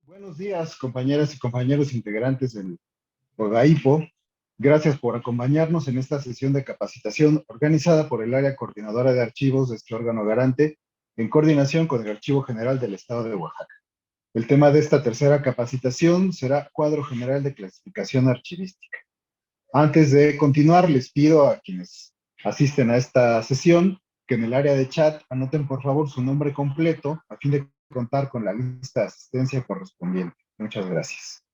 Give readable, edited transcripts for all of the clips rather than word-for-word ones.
Buenos días, compañeras y compañeros integrantes del OGAIPO. Gracias por acompañarnos en esta sesión de capacitación organizada por el área coordinadora de archivos de este órgano garante en coordinación con el Archivo General del Estado de Oaxaca. El tema de esta tercera capacitación será Cuadro General de Clasificación Archivística. Antes de continuar, les pido a quienes asisten a esta sesión que en el área de chat anoten por favor su nombre completo a fin de contar con la lista de asistencia correspondiente. Muchas gracias.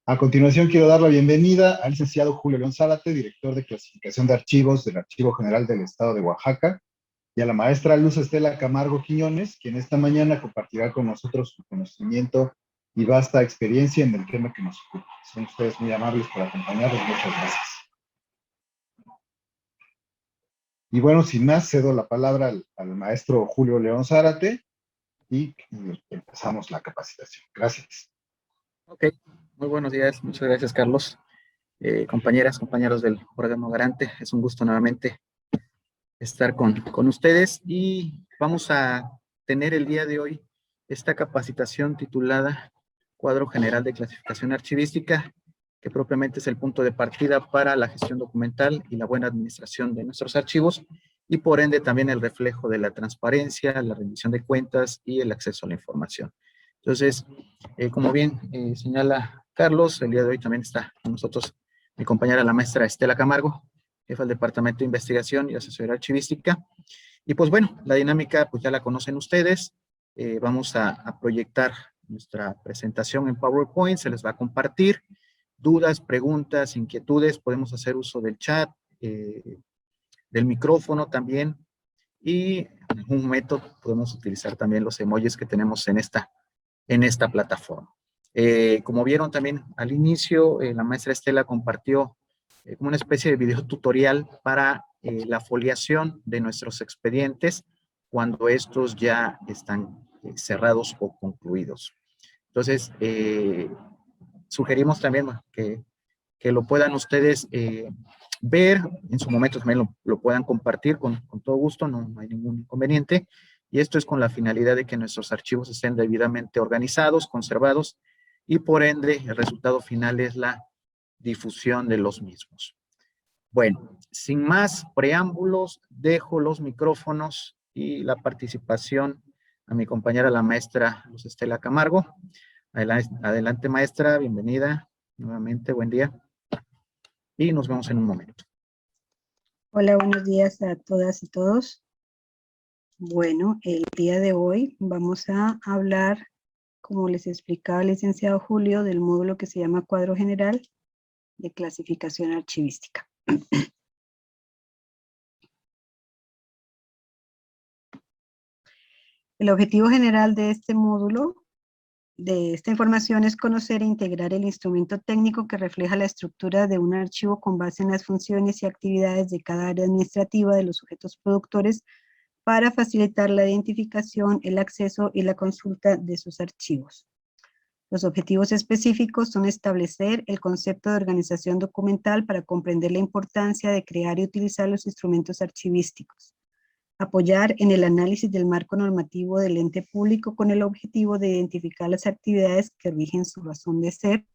A continuación, quiero dar la bienvenida al licenciado Julio León Zárate, director de clasificación de archivos del Archivo General del Estado de Oaxaca, y a la maestra Luz Estela Camargo Quiñones, quien esta mañana compartirá con nosotros su conocimiento y vasta experiencia en el tema que nos ocupa. Son ustedes muy amables por acompañarnos. Muchas gracias. Y bueno, sin más, cedo la palabra al maestro Julio León Zárate y empezamos la capacitación. Gracias. Ok, muy buenos días. Muchas gracias, Carlos. Compañeras, compañeros del órgano garante, es un gusto nuevamente estar con ustedes y vamos a tener el día de hoy esta capacitación titulada Cuadro General de Clasificación Archivística, que propiamente es el punto de partida para la gestión documental y la buena administración de nuestros archivos y por ende también el reflejo de la transparencia, la rendición de cuentas y el acceso a la información. Entonces, como bien señala Carlos, el día de hoy también está con nosotros mi compañera la maestra Estela Camargo, jefa del Departamento de Investigación y Asesoría Archivística. Y pues bueno, la dinámica pues ya la conocen ustedes. Vamos a proyectar nuestra presentación en PowerPoint, se les va a compartir. Dudas, preguntas, inquietudes, podemos hacer uso del chat, del micrófono también. Y en algún momento podemos utilizar también los emojis que tenemos en esta plataforma. Como vieron también al inicio, la maestra Estela compartió como una especie de video tutorial para la foliación de nuestros expedientes cuando estos ya están cerrados o concluidos. Entonces, sugerimos también que lo puedan ustedes ver, en su momento también lo puedan compartir con todo gusto, no hay ningún inconveniente. Y esto es con la finalidad de que nuestros archivos estén debidamente organizados, conservados, y por ende el resultado final es la difusión de los mismos. Bueno, sin más preámbulos, dejo los micrófonos y la participación a mi compañera la maestra Luz Estela Camargo. Adelante maestra, bienvenida nuevamente, buen día. Y nos vemos en un momento. Hola, buenos días a todas y todos. Bueno, el día de hoy vamos a hablar, como les explicaba el licenciado Julio, del módulo que se llama Cuadro General de Clasificación Archivística. El objetivo general de este módulo, de esta información, es conocer e integrar el instrumento técnico que refleja la estructura de un archivo con base en las funciones y actividades de cada área administrativa de los sujetos productores para facilitar la identificación, el acceso y la consulta de sus archivos. Los objetivos específicos son establecer el concepto de organización documental para comprender la importancia de crear y utilizar los instrumentos archivísticos, apoyar en el análisis del marco normativo del ente público con el objetivo de identificar las actividades que rigen su razón de ser,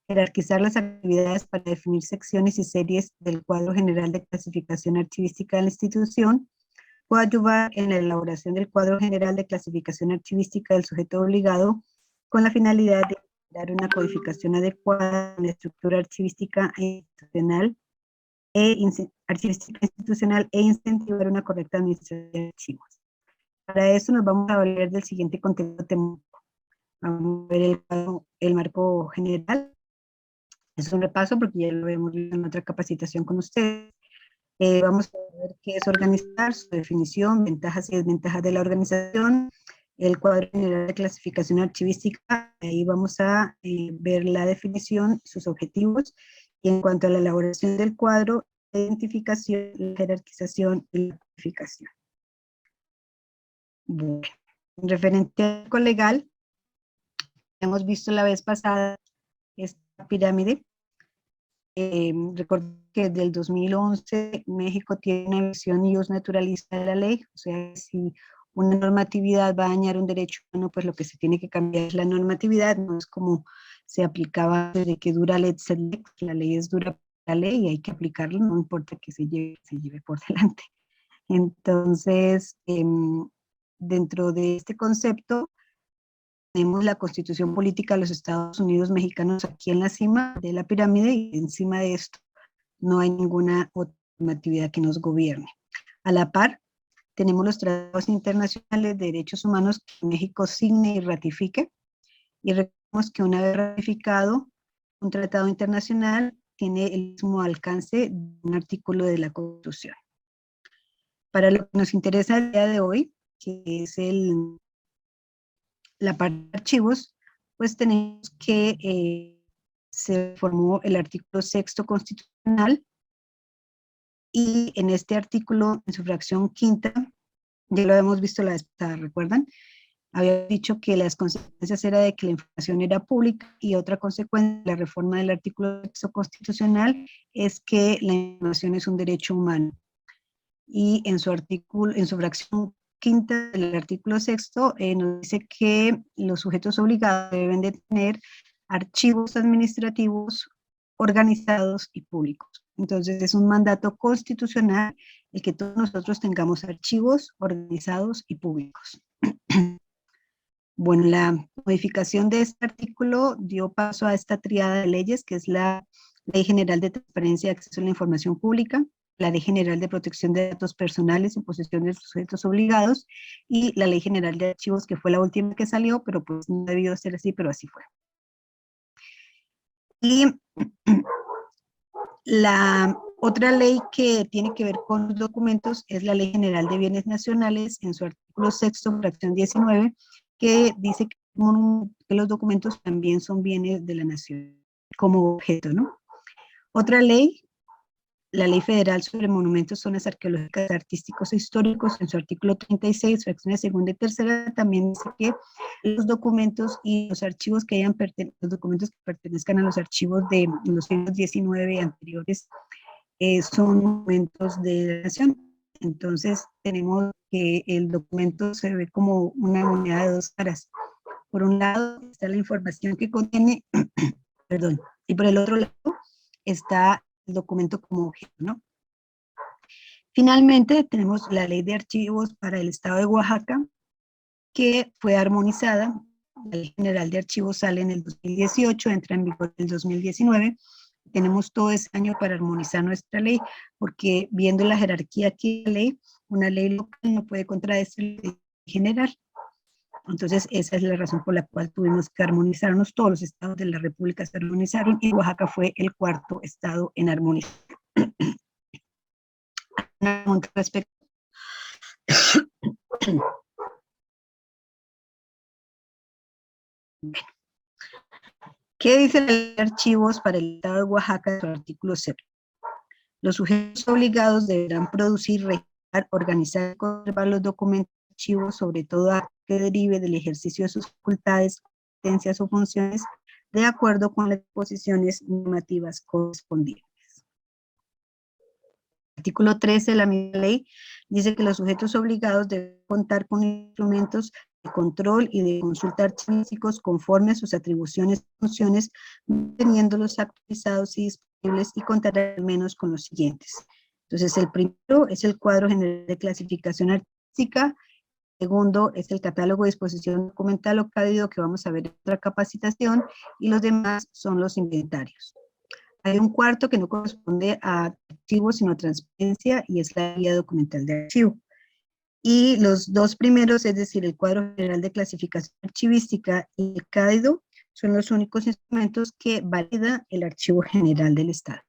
jerarquizar las actividades para definir secciones y series del cuadro general de clasificación archivística de la institución, puede ayudar en la elaboración del cuadro general de clasificación archivística del sujeto obligado con la finalidad de dar una codificación adecuada en la estructura archivística institucional e incentivar una correcta administración de archivos. Para eso nos vamos a valer del siguiente contenido temático. Vamos a ver el marco general. Es un repaso porque ya lo hemos visto en otra capacitación con ustedes. Vamos a ver qué es organizar, su definición, ventajas y desventajas de la organización, el cuadro general de clasificación archivística, ahí vamos a ver la definición, sus objetivos, y en cuanto a la elaboración del cuadro, la identificación, la jerarquización y la codificación. Bueno, referente al marco legal, hemos visto la vez pasada esta pirámide. Recuerdo que desde el 2011 México tiene una versión ius naturalista de la ley, o sea, si una normatividad va a dañar un derecho humano, pues lo que se tiene que cambiar es la normatividad, no es como se aplicaba desde que dura lex sed lex, la ley es dura la ley y hay que aplicarla, no importa que se lleve por delante. Entonces, dentro de este concepto, tenemos la Constitución Política de los Estados Unidos Mexicanos aquí en la cima de la pirámide, y encima de esto no hay ninguna otra normatividad que nos gobierne. A la par, tenemos los tratados internacionales de derechos humanos que México signe y ratifique, y recordemos que una vez ratificado un tratado internacional tiene el mismo alcance de un artículo de la Constitución. Para lo que nos interesa el día de hoy, que es la parte de archivos, pues tenemos que se formó el artículo 6º constitucional, y en este artículo, en su fracción quinta, ya lo habíamos visto la vez pasada, ¿recuerdan? Había dicho que las consecuencias era de que la información era pública, y otra consecuencia de la reforma del artículo 6º constitucional es que la información es un derecho humano. Y en su fracción quinta del artículo 6º nos dice que los sujetos obligados deben de tener archivos administrativos organizados y públicos. Entonces es un mandato constitucional el que todos nosotros tengamos archivos organizados y públicos. Bueno, la modificación de este artículo dio paso a esta tríada de leyes, que es la Ley General de Transparencia y Acceso a la Información Pública, la Ley General de Protección de Datos Personales en posesión de los sujetos obligados, y la Ley General de Archivos, que fue la última que salió, pero pues no debió ser así, pero así fue. Y la otra ley que tiene que ver con los documentos es la Ley General de Bienes Nacionales, en su artículo 6º, fracción 19, que dice que los documentos también son bienes de la nación como objeto, ¿no? Otra ley, la Ley Federal sobre Monumentos, Zonas Arqueológicas, Artísticos e Históricos, en su artículo 36, fracciones segunda y tercera, también dice que los documentos y los archivos que los documentos que pertenezcan a los archivos de los siglos XIX y anteriores son documentos de la nación. Entonces tenemos que el documento se ve como una moneda de dos caras. Por un lado está la información que contiene, perdón, y por el otro lado está el documento como objeto, ¿no? Finalmente tenemos la Ley de Archivos para el Estado de Oaxaca, que fue armonizada. La Ley General de Archivos sale en el 2018, entra en vigor en el 2019. Tenemos todo ese año para armonizar nuestra ley, porque viendo la jerarquía aquí de la ley, una ley local no puede contradecir la ley general. Entonces, esa es la razón por la cual tuvimos que armonizarnos. Todos los estados de la República se armonizaron y Oaxaca fue el 4º estado en armonizar. Respecto. ¿Qué dice la ley de archivos para el estado de Oaxaca en su artículo 0? Los sujetos obligados deberán producir, registrar, organizar y conservar los documentos de archivos, sobre todo a que derive del ejercicio de sus facultades, competencias o funciones, de acuerdo con las disposiciones normativas correspondientes. El artículo 13 de la misma ley dice que los sujetos obligados deben contar con instrumentos de control y de consulta archivísticos conforme a sus atribuciones y funciones, manteniéndolos actualizados y disponibles, y contar al menos con los siguientes. Entonces, el primero es el cuadro general de clasificación artística, el segundo es el catálogo de disposición documental o cádido, que vamos a ver en otra capacitación, y los demás son los inventarios. Hay un cuarto que no corresponde a archivos, sino a transparencia, y es la guía documental de archivo. Y los dos primeros, es decir, el cuadro general de clasificación archivística y el cádido, son los únicos instrumentos que valida el Archivo General del Estado.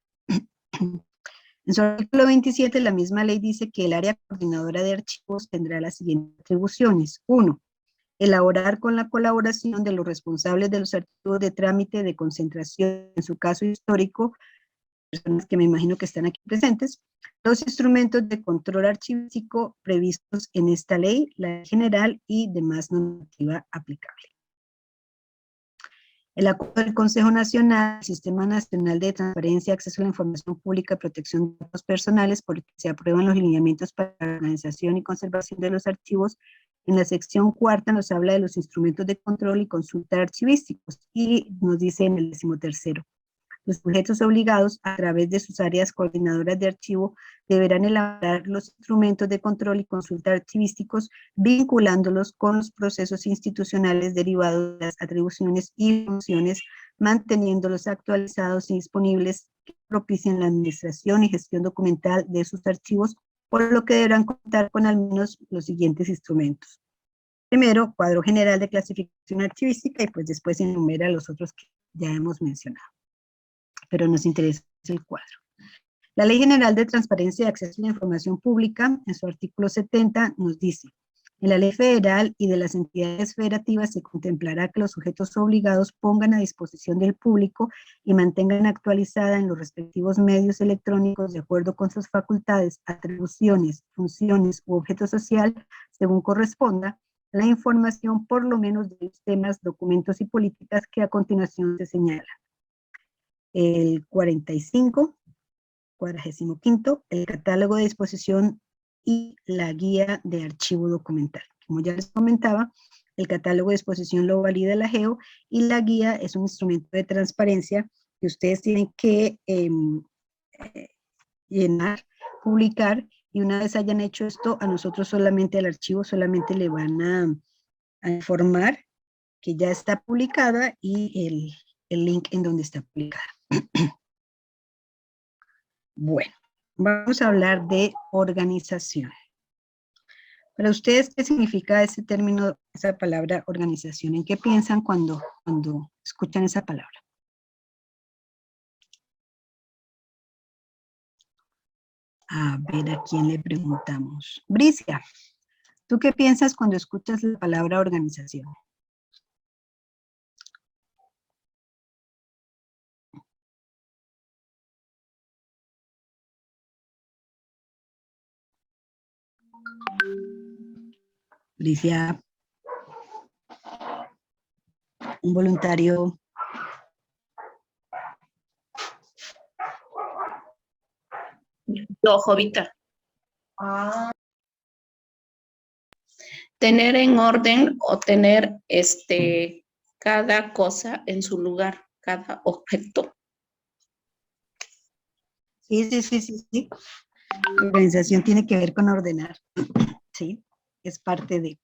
En su artículo 27, la misma ley dice que el área coordinadora de archivos tendrá las siguientes atribuciones. 1. Elaborar con la colaboración de los responsables de los archivos de trámite de concentración, en su caso histórico, personas que me imagino que están aquí presentes, los instrumentos de control archivístico previstos en esta ley, la ley general y demás normativa aplicable. El acuerdo del Consejo Nacional, Sistema Nacional de Transparencia, Acceso a la Información Pública y Protección de Datos Personales, por el que se aprueban los lineamientos para la organización y conservación de los archivos En la sección cuarta nos habla de los instrumentos de control y consulta archivísticos y nos dice en el 13º. Los sujetos obligados, a través de sus áreas coordinadoras de archivo, deberán elaborar los instrumentos de control y consulta archivísticos, vinculándolos con los procesos institucionales derivados de las atribuciones y funciones, manteniéndolos actualizados y disponibles que propicien la administración y gestión documental de sus archivos, por lo que deberán contar con al menos los siguientes instrumentos. Primero, cuadro general de clasificación archivística y pues después enumera los otros que ya hemos mencionado. Pero nos interesa el cuadro. La Ley General de Transparencia y Acceso a la Información Pública, en su artículo 70, nos dice: en la ley federal y de las entidades federativas se contemplará que los sujetos obligados pongan a disposición del público y mantengan actualizada en los respectivos medios electrónicos, de acuerdo con sus facultades, atribuciones, funciones u objeto social, según corresponda, la información por lo menos de los temas, documentos y políticas que a continuación se señalan. El 45, 45, el catálogo de disposición y la guía de archivo documental. Como ya les comentaba, el catálogo de disposición lo valida la GEO y la guía es un instrumento de transparencia que ustedes tienen que llenar, publicar, y una vez hayan hecho esto, a nosotros solamente, al archivo, solamente le van a informar que ya está publicada y el link en donde está publicada. Bueno, vamos a hablar de organización. Para ustedes, ¿qué significa ese término, esa palabra organización? ¿En qué piensan cuando escuchan esa palabra? A ver, ¿a quién le preguntamos? Bricia, ¿tú qué piensas cuando escuchas la palabra organización? Bricia, un voluntario. Yo, Jovita. Tener en orden o tener cada cosa en su lugar, cada objeto. Sí. Organización tiene que ver con ordenar. Sí, es parte de...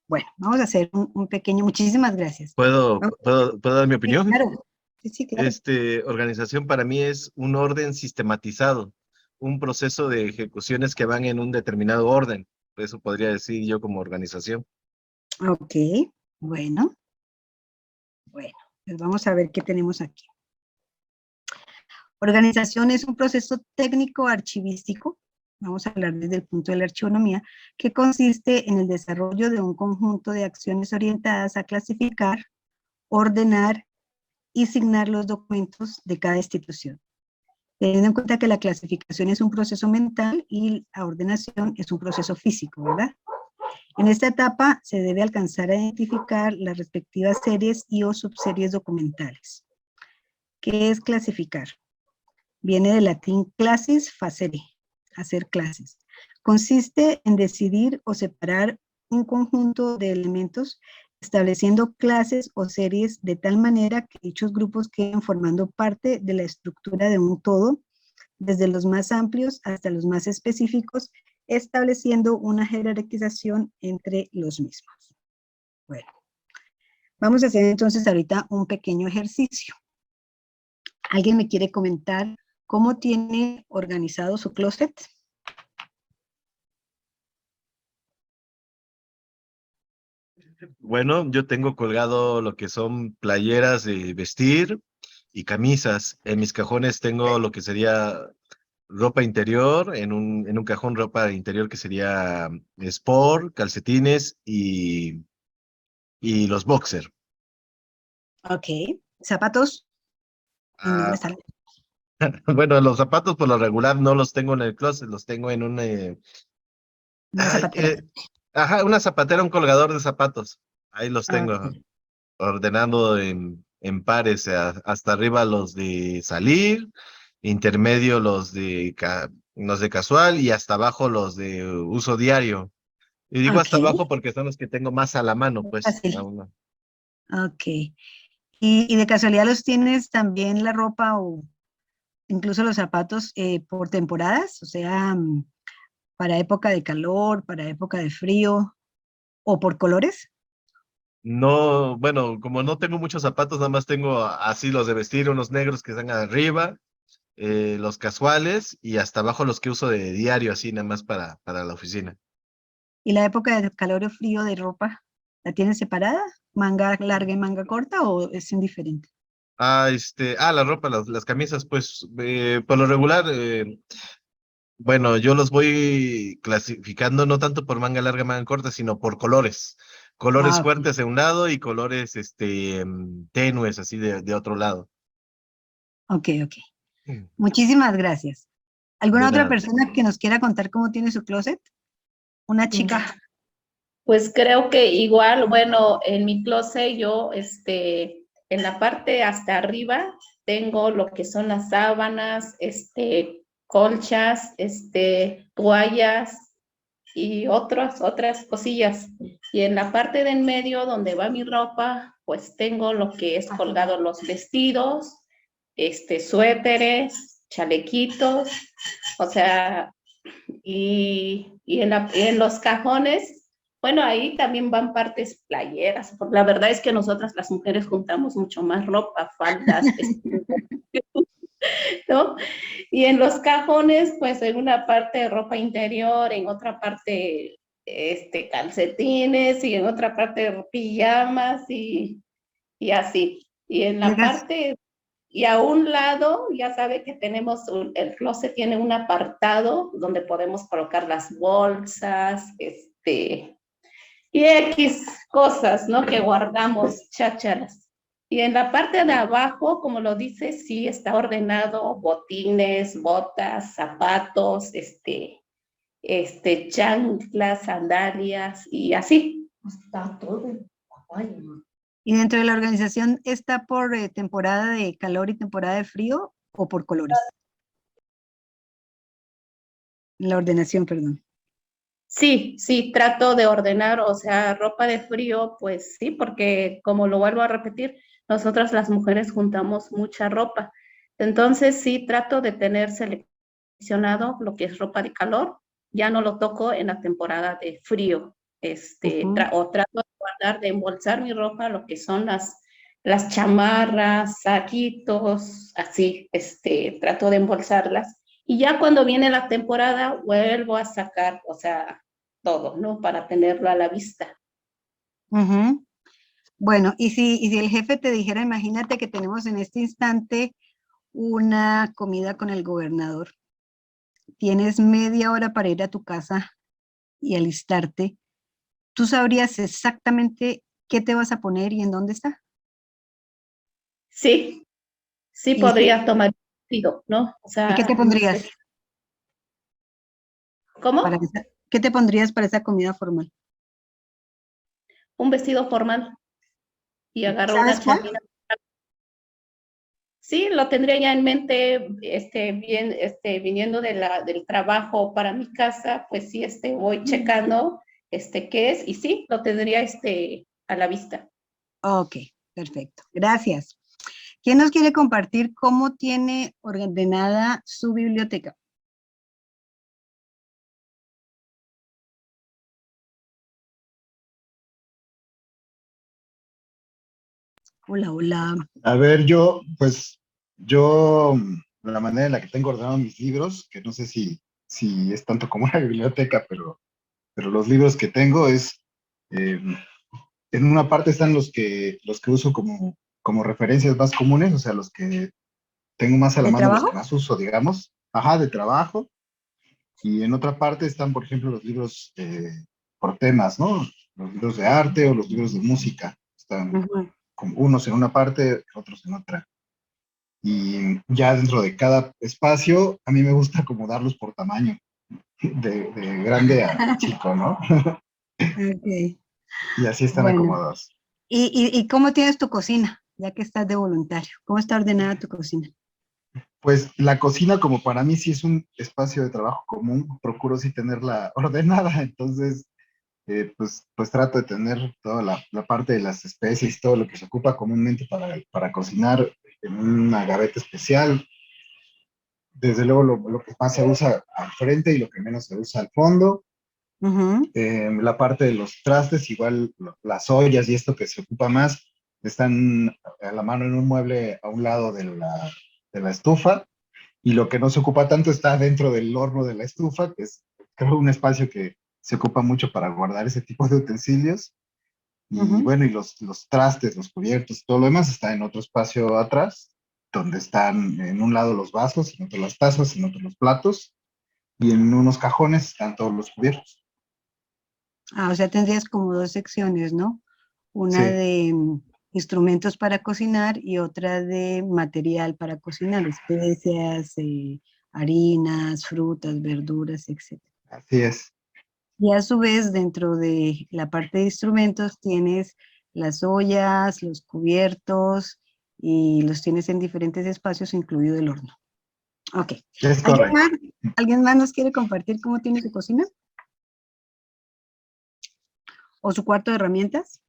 Bueno, vamos a hacer un pequeño... Muchísimas gracias. ¿Puedo dar mi opinión? Sí, claro. Sí, claro. Organización para mí es un orden sistematizado, un proceso de ejecuciones que van en un determinado orden. Eso podría decir yo como organización. Ok, bueno, pues vamos a ver qué tenemos aquí. Organización es un proceso técnico archivístico, vamos a hablar desde el punto de la archivonomía, que consiste en el desarrollo de un conjunto de acciones orientadas a clasificar, ordenar y asignar los documentos de cada institución. Teniendo en cuenta que la clasificación es un proceso mental y la ordenación es un proceso físico, ¿verdad? En esta etapa se debe alcanzar a identificar las respectivas series y o subseries documentales. ¿Qué es clasificar? Viene del latín classis facere, hacer clases. Consiste en decidir o separar un conjunto de elementos estableciendo clases o series de tal manera que dichos grupos queden formando parte de la estructura de un todo, desde los más amplios hasta los más específicos, estableciendo una jerarquización entre los mismos. Bueno, vamos a hacer entonces ahorita un pequeño ejercicio. ¿Alguien me quiere comentar cómo tiene organizado su closet? Bueno, yo tengo colgado lo que son playeras de vestir y camisas. En mis cajones tengo lo que sería ropa interior, en un cajón ropa interior que sería sport, calcetines y los boxer. Ok. ¿Zapatos? ¿En dónde Ah, están? bueno, los zapatos por lo regular no los tengo en el closet, los tengo en un... Una zapatera. una zapatera, un colgador de zapatos. Ahí los tengo, Ok. ordenando en pares, hasta arriba los de salir, intermedio los de casual y hasta abajo los de uso diario. Y digo hasta Ok, abajo porque son los que tengo más a la mano, pues. fácil. Aún no. Ok. Y de casualidad los tienes también la ropa o incluso los zapatos por temporadas? O sea, para época de calor, para época de frío o por colores. No, bueno, como no tengo muchos zapatos, nada más tengo así los de vestir, unos negros que están arriba, los casuales y hasta abajo los que uso de diario, así nada más para la oficina. ¿Y la época de calor o frío de ropa, la tienes separada? ¿Manga larga y manga corta o es indiferente? La ropa, las camisas, pues, por lo regular, bueno, yo los voy clasificando no tanto por manga larga, manga corta, sino por colores. Colores Ah, ok, fuertes de un lado y colores, tenues, así de otro lado. ok, ok. Mm. Muchísimas gracias. ¿Alguna De otra nada. persona que nos quiera contar cómo tiene su closet? Una chica. Pues creo que igual, bueno, en mi closet yo, en la parte hasta arriba tengo lo que son las sábanas, colchas, toallas y otras cosillas. Y en la parte de en medio donde va mi ropa, pues tengo lo que es colgado los vestidos, suéteres, chalequitos, o sea, y en los cajones, bueno, ahí también van partes playeras, porque la verdad es que nosotras las mujeres juntamos mucho más ropa, faldas, vestidos, ¿no? Y en los cajones, pues en una parte ropa interior, en otra parte calcetines y en otra parte pijamas y así. Y en la Digas, parte y a un lado, ya sabe que tenemos, el closet tiene un apartado donde podemos colocar las bolsas, y X cosas, ¿no? Que guardamos, chácharas. Y en la parte de abajo, como lo dice, sí está ordenado botines, botas, zapatos, chanclas, sandalias y así. Está todo. ¿y dentro de la organización está por temporada de calor y temporada de frío o por colores? La ordenación, perdón. Sí, sí, trato de ordenar, o sea, ropa de frío, pues sí, porque como lo vuelvo a repetir, nosotras las mujeres juntamos mucha ropa. Entonces sí, trato de tener seleccionado lo que es ropa de calor, ya no lo toco en la temporada de frío, Ujú. o trato de guardar, de embolsar mi ropa, lo que son las chamarras, saquitos, así, trato de embolsarlas. Y ya cuando viene la temporada, vuelvo a sacar, o sea, todo, ¿no? Para tenerlo a la vista. Ujú. Bueno, y si el jefe te dijera, imagínate que tenemos en este instante una comida con el gobernador, tienes media hora para ir a tu casa y alistarte, ¿tú sabrías exactamente qué te vas a poner y en dónde está? Sí, sí ¿Y qué, podría tomar partido, ¿no? O y qué te sea, pondrías para ¿cómo? qué te pondrías para esa comida formal? Un vestido formal y agarro ¿Sabes una cuál? champina. Sí, lo tendría ya en mente, bien, viniendo del trabajo para mi casa, pues sí, voy checando, qué es, y sí, lo tendría, a la vista. Ok, perfecto. Gracias. ¿Quién nos quiere compartir cómo tiene ordenada su biblioteca? Hola, hola. A ver, yo, la manera en la que tengo ordenado mis libros, que no sé si es tanto como una biblioteca, pero los libros que tengo eh, en una parte están los que uso como referencias más comunes, o sea, los que tengo más a la ¿De mano, los trabajo? que más uso, digamos, ajá, de trabajo, y en otra parte están, por ejemplo, los libros por temas, ¿no? Los libros de arte o los libros de música, están Ujú. como unos en una parte, otros en otra. Y ya dentro de cada espacio, a mí me gusta acomodarlos por tamaño, de grande a chico, ¿no? Ok, Y así están bueno. acomodados. ¿Y cómo tienes tu cocina, ya que estás de voluntario? ¿Cómo está ordenada tu cocina? Pues la cocina, como para mí sí es un espacio de trabajo común, procuro sí tenerla ordenada. Entonces, pues trato de tener toda la parte de las especies, todo lo que se ocupa comúnmente para cocinar en una gaveta especial. Desde luego lo que más se usa al frente y lo que menos se usa al fondo. Ujú. La parte de los trastes, igual las ollas y esto que se ocupa más, están a la mano en un mueble a un lado de la estufa, y lo que no se ocupa tanto está dentro del horno de la estufa, que es, creo, un espacio que se ocupa mucho para guardar ese tipo de utensilios. Y Ujú. bueno, y los trastes, los cubiertos, todo lo demás está en otro espacio atrás, donde están en un lado los vasos, en otro las tazas, en otro los platos, y en unos cajones están todos los cubiertos. Ah, o sea, tendrías como dos secciones, ¿no? Una Sí, de instrumentos para cocinar y otra de material para cocinar, especias, harinas, frutas, verduras, etcétera. así es. Y a su vez, dentro de la parte de instrumentos tienes las ollas, los cubiertos y los tienes en diferentes espacios, incluido el horno. Ok. Es ¿Alguien correcto. más? ¿Alguien más nos quiere compartir cómo tiene su cocina? ¿O su cuarto de herramientas?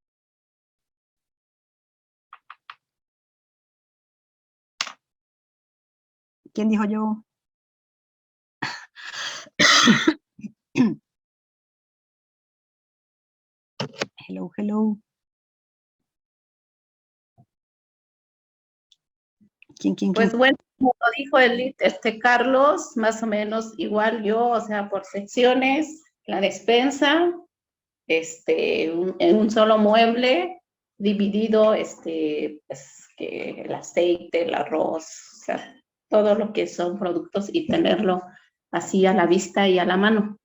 ¿Quién dijo yo? Hello, hello. ¿Quién? Pues bueno, como dijo Carlos, más o menos igual yo, o sea, por secciones, la despensa, en un solo mueble, dividido, pues, que el aceite, el arroz, o sea, todo lo que son productos y tenerlo así a la vista y a la mano.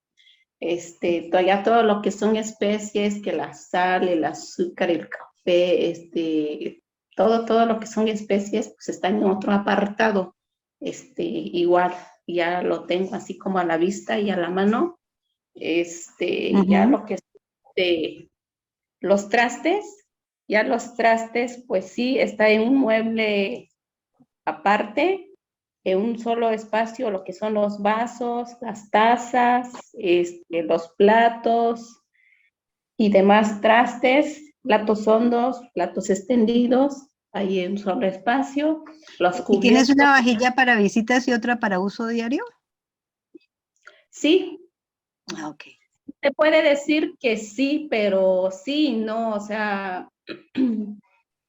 Todavía todo lo que son especies, que la sal, el azúcar, el café, todo lo que son especies, pues está en otro apartado. Igual, ya lo tengo así como a la vista y a la mano. Ya Ujú. lo que es los trastes, ya los trastes, pues sí, está en un mueble aparte, en un solo espacio, lo que son los vasos, las tazas, los platos y demás trastes, platos hondos, platos extendidos, ahí en un solo espacio, los ¿Y tienes cubiertos, una vajilla para visitas y otra para uso diario? sí, Ah, ok. se puede decir que sí, pero sí, no, o sea,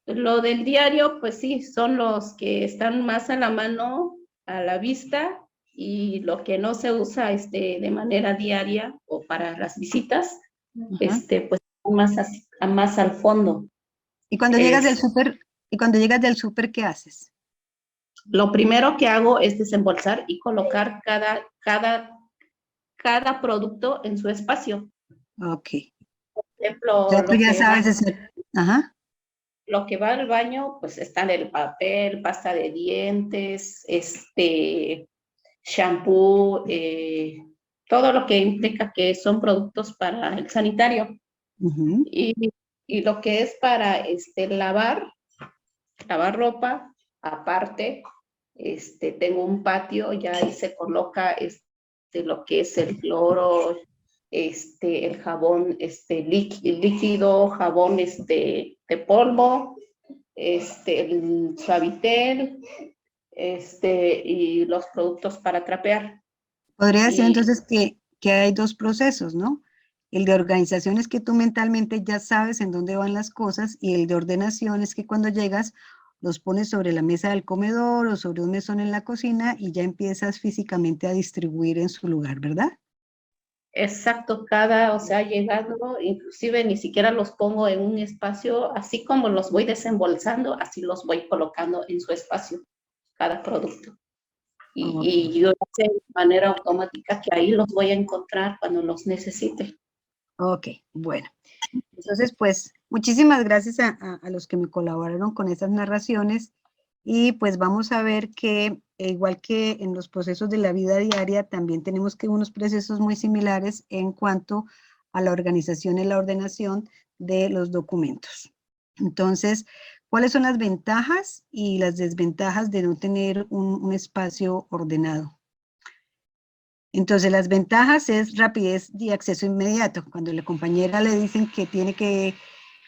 lo del diario, pues sí, son los que están más a la mano, a la vista, y lo que no se usa de manera diaria o para las visitas, Ajá. pues más al fondo. Y cuando llegas del Es, súper, y cuando llegas del súper, ¿qué haces? lo primero que hago es desembolsar y colocar cada producto en su espacio. Ok. Por O ejemplo, sea, tú ya sabes hacer. Ajá. lo que va al baño, pues está en el papel, pasta de dientes, shampoo, todo lo que implica que son productos para el sanitario. Ujú. Y, y lo que es para lavar ropa, aparte, tengo un patio, ya ahí se coloca lo que es el cloro, el jabón líquido, jabón de polvo, el suavitel, y los productos para trapear. Podría decir Y entonces que hay dos procesos, ¿no? El de organización es que tú mentalmente ya sabes en dónde van las cosas, y el de ordenación es que cuando llegas los pones sobre la mesa del comedor o sobre un mesón en la cocina y ya empiezas físicamente a distribuir en su lugar, ¿verdad? exacto, o sea, llegando, inclusive ni siquiera los pongo en un espacio, así como los voy desembolsando, así los voy colocando en su espacio, cada producto. Ok. Y yo sé de manera automática que ahí los voy a encontrar cuando los necesite. Ok, bueno. Entonces, pues, muchísimas gracias a los que me colaboraron con estas narraciones, y pues vamos a ver que, igual que en los procesos de la vida diaria, también tenemos que unos procesos muy similares en cuanto a la organización y la ordenación de los documentos. Entonces, ¿cuáles son las ventajas y las desventajas de no tener un espacio ordenado? Entonces, las ventajas es rapidez y acceso inmediato. Cuando la compañera le dicen que tiene que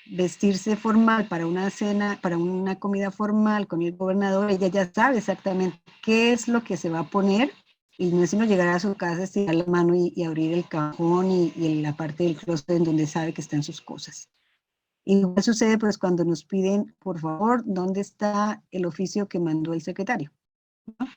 vestirse formal para una cena, para una comida formal con el gobernador, ella ya sabe exactamente qué es lo que se va a poner, y no es sino llegar a su casa, estirar la mano y abrir el cajón y la parte del closet en donde sabe que están sus cosas. Igual sucede pues cuando nos piden, por favor, ¿dónde está el oficio que mandó el secretario? ¿No?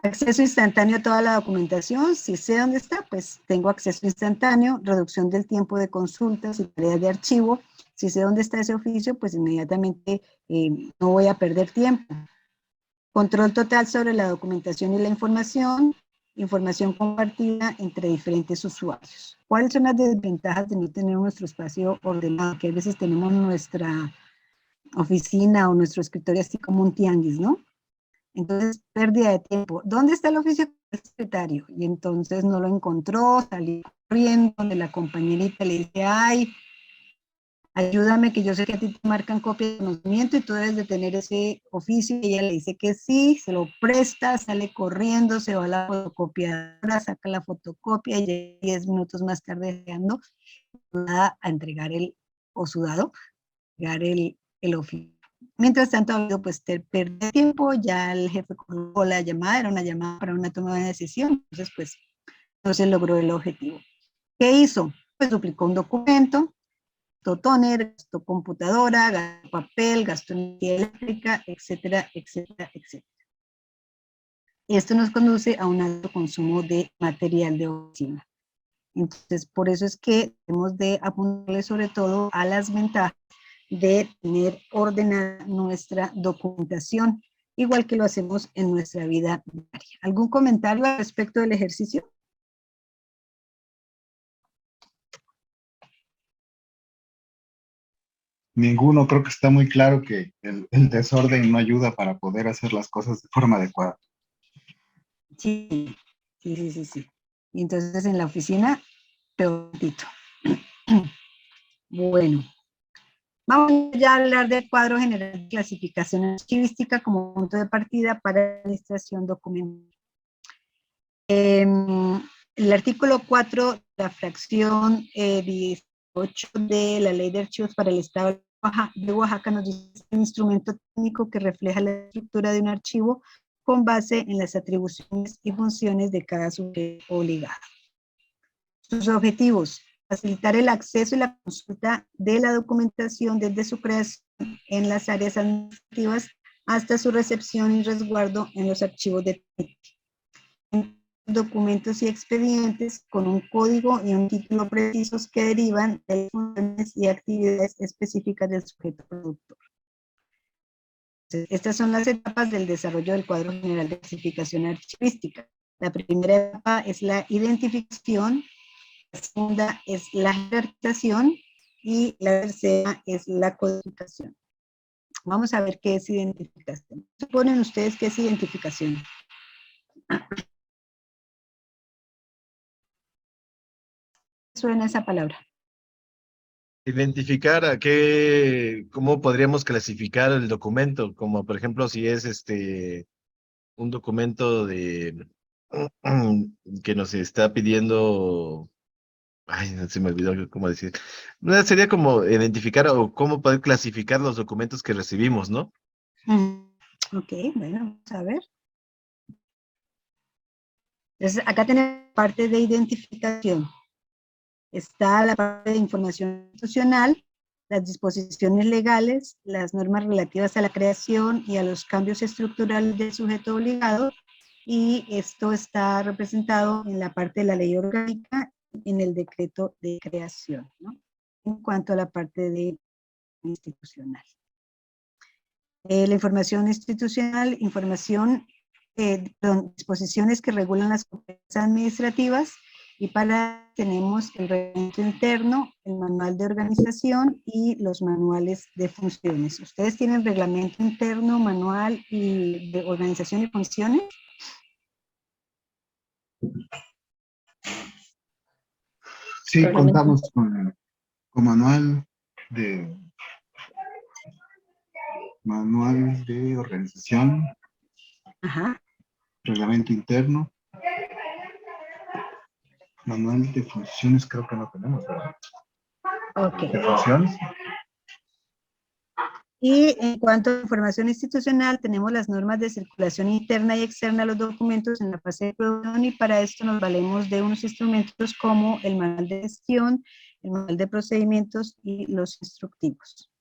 Acceso instantáneo a toda la documentación. Si sé dónde está, pues tengo acceso instantáneo. Reducción del tiempo de consultas y tareas de archivo. Si sé dónde está ese oficio, pues inmediatamente no voy a perder tiempo. Control total sobre la documentación y la información. Información compartida entre diferentes usuarios. ¿Cuáles son las desventajas de no tener nuestro espacio ordenado? Que a veces tenemos nuestra oficina o nuestro escritorio así como un tianguis, ¿no? Entonces, pérdida de tiempo. ¿Dónde está el oficio del secretario? Y entonces no lo encontró, salió corriendo, donde la compañerita le dice, ay, ayúdame, que yo sé que a ti te marcan copia de conocimiento y tú debes de tener ese oficio. Y ella le dice que sí, se lo presta, sale corriendo, se va a la fotocopiadora, saca la fotocopia y 10 minutos más tarde llegando a entregar o sudado, entregar el oficio. Mientras tanto, pues te pierde tiempo, ya el jefe colgó la llamada, era una llamada para una toma de decisión, entonces pues no se logró el objetivo. ¿Qué hizo? Pues duplicó un documento, gastó toner, gastó computadora, gastó papel, gastó energía eléctrica, etcétera, etcétera, etcétera. Esto nos conduce a un alto consumo de material de oficina. Entonces, por eso es que debemos de apuntarle sobre todo a las ventajas de tener ordenada nuestra documentación, igual que lo hacemos en nuestra vida diaria. ¿Algún comentario al respecto del ejercicio? Ninguno, creo que está muy claro que el desorden no ayuda para poder hacer las cosas de forma adecuada. Sí, sí, sí, sí, sí. Y entonces en la oficina, peorito. Bueno, vamos ya a hablar del cuadro general de clasificación archivística como punto de partida para la administración documental. El artículo 4, la fracción 18 de la Ley de Archivos para el Estado de Oaxaca nos dice un instrumento técnico que refleja la estructura de un archivo con base en las atribuciones y funciones de cada sujeto obligado. Sus objetivos: facilitar el acceso y la consulta de la documentación desde su creación en las áreas administrativas hasta su recepción y resguardo en los archivos de documentos y expedientes con un código y un título precisos que derivan de funciones y actividades específicas del sujeto productor. Estas son las etapas del desarrollo del cuadro general de clasificación archivística. La primera etapa es la identificación, la segunda es la jerarquización y la tercera es la codificación. Vamos a ver qué es identificación. ¿Suponen ustedes qué es identificación? Suena esa palabra. Identificar a qué, cómo podríamos clasificar el documento, como por ejemplo si es un documento de que nos está pidiendo, ay, no se me olvidó cómo decir. No, sería como identificar o cómo poder clasificar los documentos que recibimos, ¿no? Ok, bueno, vamos a ver. Entonces, acá tenemos parte de identificación. Está la parte de información institucional, las disposiciones legales, las normas relativas a la creación y a los cambios estructurales del sujeto obligado, y esto está representado en la parte de la ley orgánica, en el decreto de creación, ¿no? En cuanto a la parte de institucional. La información institucional, disposiciones que regulan las competencias administrativas, y tenemos el reglamento interno, el manual de organización y los manuales de funciones. ¿Ustedes tienen reglamento interno, manual y de organización y funciones? Sí, contamos con manual de organización, Ajá. reglamento interno. Manual de funciones creo que no tenemos, ¿verdad? Ok. ¿De funciones? Y en cuanto a información institucional, tenemos las normas de circulación interna y externa de los documentos en la fase de producción, y para esto nos valemos de unos instrumentos como el manual de gestión, el manual de procedimientos y los instructivos.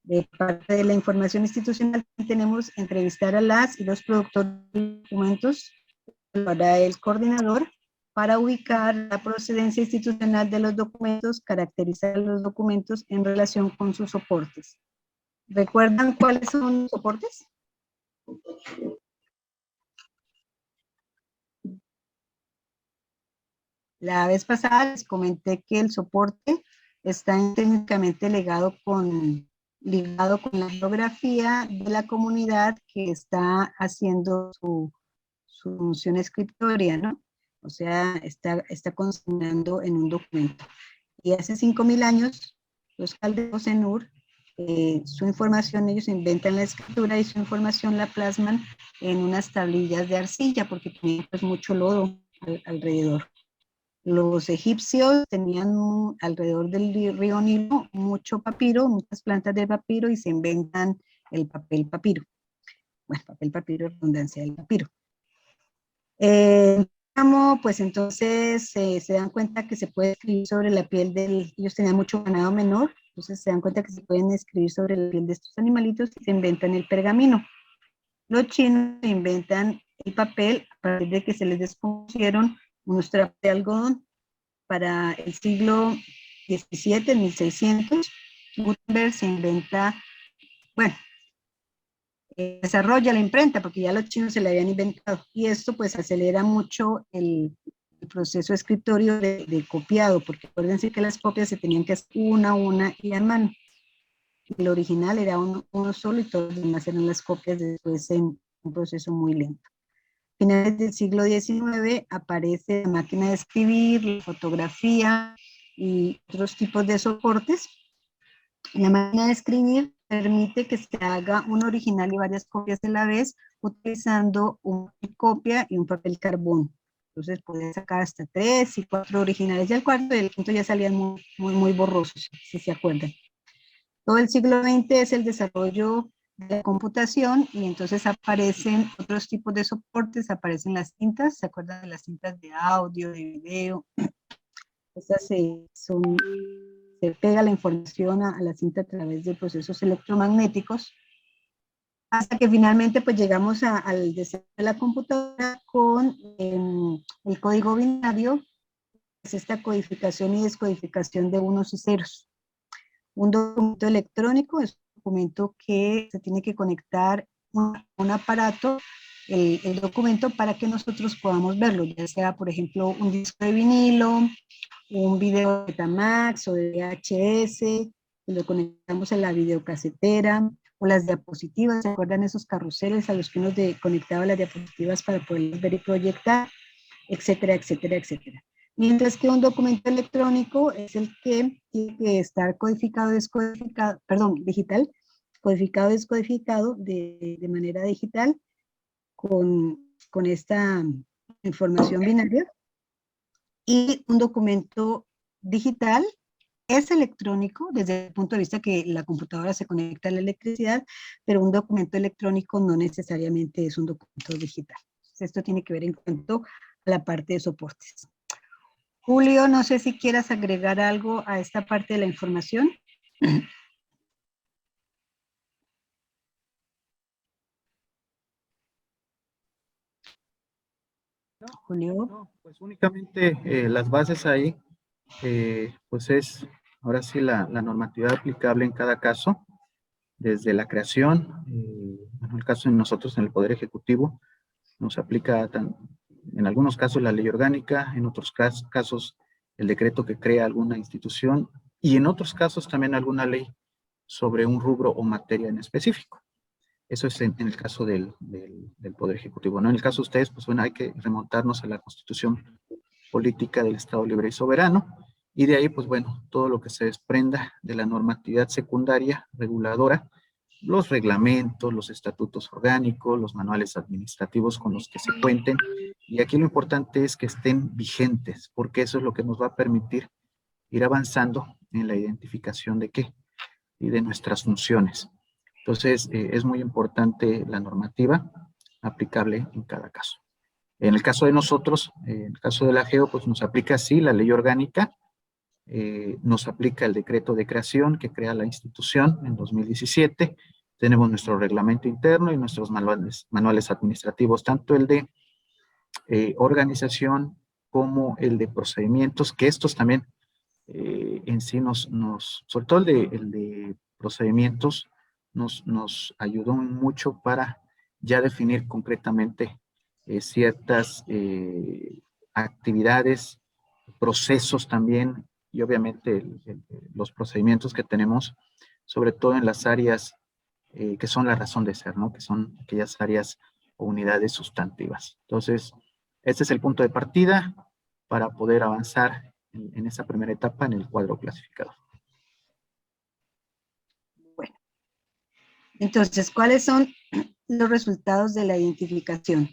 De parte de la información institucional tenemos entrevistar a las y los productores de documentos, para el coordinador, para ubicar la procedencia institucional de los documentos, caracterizar los documentos en relación con sus soportes. ¿Recuerdan cuáles son los soportes? La vez pasada les comenté que el soporte está técnicamente ligado con la geografía de la comunidad que está haciendo su función escritoria, ¿no? O sea, está consignando en un documento. Y hace 5.000 años, los caldeos en Ur, su información, ellos inventan la escritura y su información la plasman en unas tablillas de arcilla, porque tenían pues mucho lodo alrededor. Los egipcios tenían alrededor del río Nilo mucho papiro, muchas plantas de papiro, y se inventan el papel papiro. Bueno, papel papiro, redundancia del papiro. Pues entonces se dan cuenta que se puede escribir sobre la piel ellos tenían mucho ganado menor, entonces se dan cuenta que se pueden escribir sobre la piel de estos animalitos y se inventan el pergamino. Los chinos inventan el papel a partir de que se les descompusieron unos trapos de algodón. Para el siglo XVII, en 1600, Gutenberg se inventa, bueno, desarrolla la imprenta, porque ya los chinos se la habían inventado, y esto pues acelera mucho el proceso escritorio de copiado, porque acuérdense que las copias se tenían que hacer una a una y a mano. El original era uno solo y todos los demás eran las copias, después en un proceso muy lento. A finales del siglo XIX aparece la máquina de escribir, la fotografía y otros tipos de soportes. La máquina de escribir permite que se haga un original y varias copias a la vez, utilizando una copia y un papel carbón. Entonces puedes sacar hasta 3 y 4 originales, y al cuarto y el quinto ya salían muy borrosos, si se acuerdan. Todo el siglo XX es el desarrollo de la computación, y entonces aparecen otros tipos de soportes, aparecen las cintas, ¿se acuerdan de las cintas de audio, de video? Estas se pega la información a la cinta a través de procesos electromagnéticos, hasta que finalmente pues llegamos al desarrollo de la computadora con el código binario, que es esta codificación y descodificación de unos y ceros. Un documento electrónico es un documento que se tiene que conectar a un aparato, el documento, para que nosotros podamos verlo, ya sea, por ejemplo, un disco de vinilo, un video de Betamax o de VHS, lo conectamos a la videocasetera, o las diapositivas, ¿se acuerdan esos carruseles a los que uno conectaba las diapositivas para poder ver y proyectar? Etcétera, etcétera, etcétera. Mientras que un documento electrónico es el que tiene que estar codificado, descodificado, perdón, digital, codificado, descodificado de manera digital con esta información binaria. Y un documento digital es electrónico desde el punto de vista que la computadora se conecta a la electricidad, pero un documento electrónico no necesariamente es un documento digital. Esto tiene que ver en cuanto a la parte de soportes. Julio, no sé si quieras agregar algo a esta parte de la información. Julio. No, pues únicamente las bases ahí, pues es ahora sí la normatividad aplicable en cada caso, desde la creación, en el caso de nosotros en el Poder Ejecutivo, nos aplica en algunos casos la ley orgánica, en otros casos el decreto que crea alguna institución, y en otros casos también alguna ley sobre un rubro o materia en específico. Eso es en el caso del Poder Ejecutivo, ¿no? En el caso de ustedes, pues bueno, hay que remontarnos a la Constitución Política del Estado Libre y Soberano, y de ahí, pues bueno, todo lo que se desprenda de la normatividad secundaria reguladora, los reglamentos, los estatutos orgánicos, los manuales administrativos con los que se cuenten, Y aquí lo importante es que estén vigentes, porque eso es lo que nos va a permitir ir avanzando en la identificación de qué y de nuestras funciones. Entonces, es muy importante la normativa aplicable en cada caso. En el caso de nosotros, en el caso de la GEO, pues nos aplica sí la ley orgánica, nos aplica el decreto de creación que crea la institución en 2017, tenemos nuestro reglamento interno y nuestros manuales administrativos, tanto el de organización como el de procedimientos, que estos también en sí sobre todo el de procedimientos, nos ayudó mucho para ya definir concretamente ciertas actividades, procesos también, y obviamente los procedimientos que tenemos, sobre todo en las áreas que son la razón de ser, ¿no? Que son aquellas áreas o unidades sustantivas. Entonces, este es el punto de partida para poder avanzar en esa primera etapa en el cuadro clasificador. Bueno, entonces, ¿cuáles son los resultados de la identificación?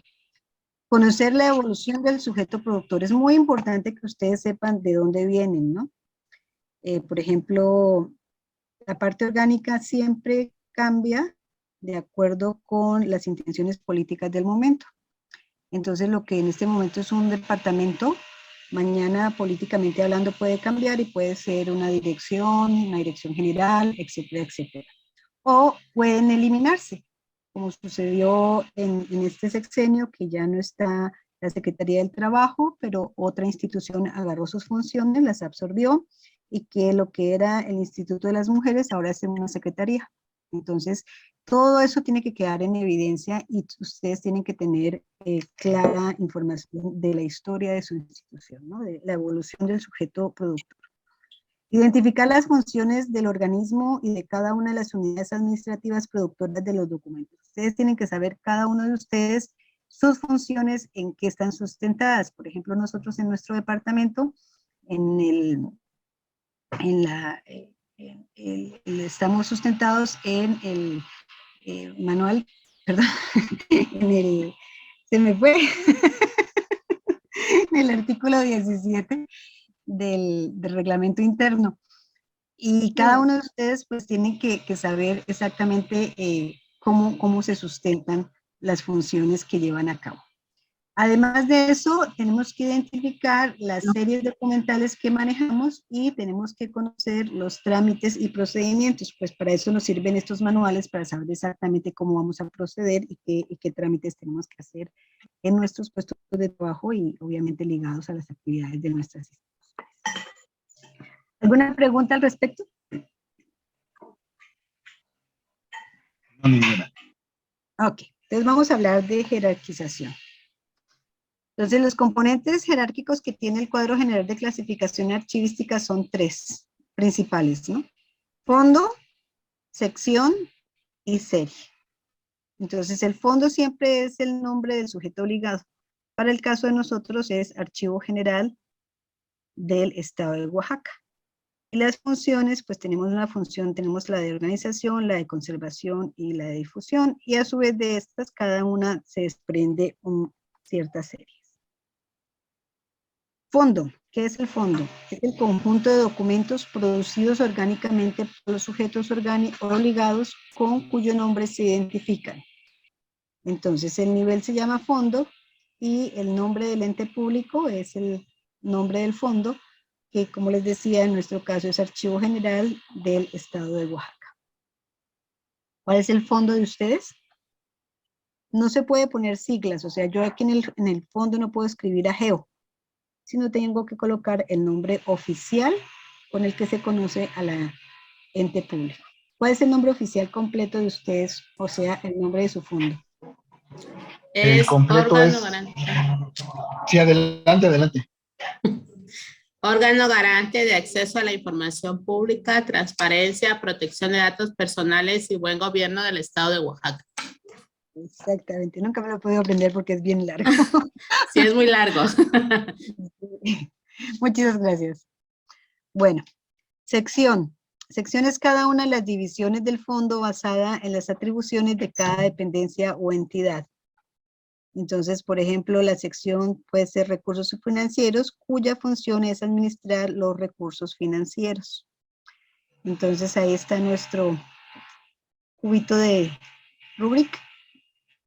Conocer la evolución del sujeto productor. Es muy importante que ustedes sepan de dónde vienen, ¿no? Por ejemplo, la parte orgánica siempre cambia de acuerdo con las intenciones políticas del momento. Entonces, lo que en este momento es un departamento, mañana políticamente hablando puede cambiar y puede ser una dirección general, etcétera, etcétera. O pueden eliminarse, como sucedió en este sexenio, que ya no está la Secretaría del Trabajo, pero otra institución agarró sus funciones, las absorbió, y que lo que era el Instituto de las Mujeres ahora es una secretaría. Entonces, todo eso tiene que quedar en evidencia y ustedes tienen que tener clara información de la historia de su institución, ¿no? De la evolución del sujeto productor. Identificar las funciones del organismo y de cada una de las unidades administrativas productoras de los documentos. Ustedes tienen que saber, cada uno de ustedes, sus funciones, en qué están sustentadas. Por ejemplo, nosotros en nuestro departamento, estamos sustentados en el manual, perdón, se me fue, en el artículo 17 del reglamento interno. Y cada uno de ustedes pues tienen que saber exactamente cómo se sustentan las funciones que llevan a cabo. Además de eso, tenemos que identificar las series documentales que manejamos y tenemos que conocer los trámites y procedimientos. Pues para eso nos sirven estos manuales, para saber exactamente cómo vamos a proceder y qué trámites tenemos que hacer en nuestros puestos de trabajo y obviamente ligados a las actividades de nuestras instituciones. ¿Alguna pregunta al respecto? No, ninguna. Ok, entonces vamos a hablar de jerarquización. Entonces, los componentes jerárquicos que tiene el cuadro general de clasificación archivística son 3 principales, ¿no? Fondo, sección y serie. Entonces, el fondo siempre es el nombre del sujeto obligado. Para el caso de nosotros es Archivo General del Estado de Oaxaca. Y las funciones, pues tenemos una función, tenemos la de organización, la de conservación y la de difusión, y a su vez de estas, cada una se desprende ciertas series. Fondo, ¿qué es el fondo? Es el conjunto de documentos producidos orgánicamente por los sujetos obligados con cuyo nombre se identifican. Entonces, el nivel se llama fondo y el nombre del ente público es el nombre del fondo, que como les decía, en nuestro caso es Archivo General del Estado de Oaxaca. ¿Cuál es el fondo de ustedes? No se puede poner siglas, o sea, yo aquí en el fondo no puedo escribir AGEO, sino tengo que colocar el nombre oficial con el que se conoce a la ente público. ¿Cuál es el nombre oficial completo de ustedes, o sea, el nombre de su fondo? El completo órgano es... garante. Sí, adelante, adelante. Órgano garante de acceso a la información pública, transparencia, protección de datos personales y buen gobierno del Estado de Oaxaca. Exactamente, nunca me lo he podido aprender porque es bien largo. Sí, es muy largo. Muchas gracias. Bueno, sección. Sección es cada una de las divisiones del fondo basada en las atribuciones de cada dependencia o entidad. Entonces, por ejemplo, la sección puede ser recursos financieros, cuya función es administrar los recursos financieros. Entonces, ahí está nuestro cubito de rubric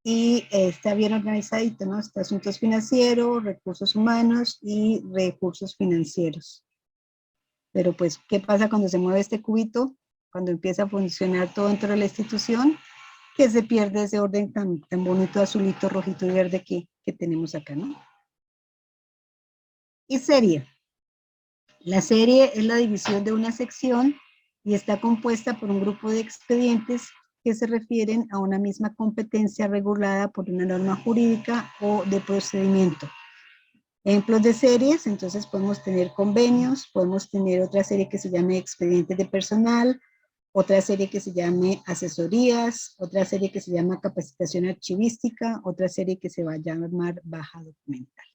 y está bien organizadito, ¿no? Está asuntos financieros, recursos humanos y recursos financieros. Pero pues, ¿qué pasa cuando se mueve este cubito? Cuando empieza a funcionar todo dentro de la institución, que se pierde ese orden tan bonito, azulito, rojito y verde que tenemos acá, ¿no? Y serie. La serie es la división de una sección y está compuesta por un grupo de expedientes que se refieren a una misma competencia regulada por una norma jurídica o de procedimiento. Ejemplos de series, entonces podemos tener convenios, podemos tener otra serie que se llame expedientes de personal, otra serie que se llame asesorías, otra serie que se llama capacitación archivística, otra serie que se va a llamar baja documental.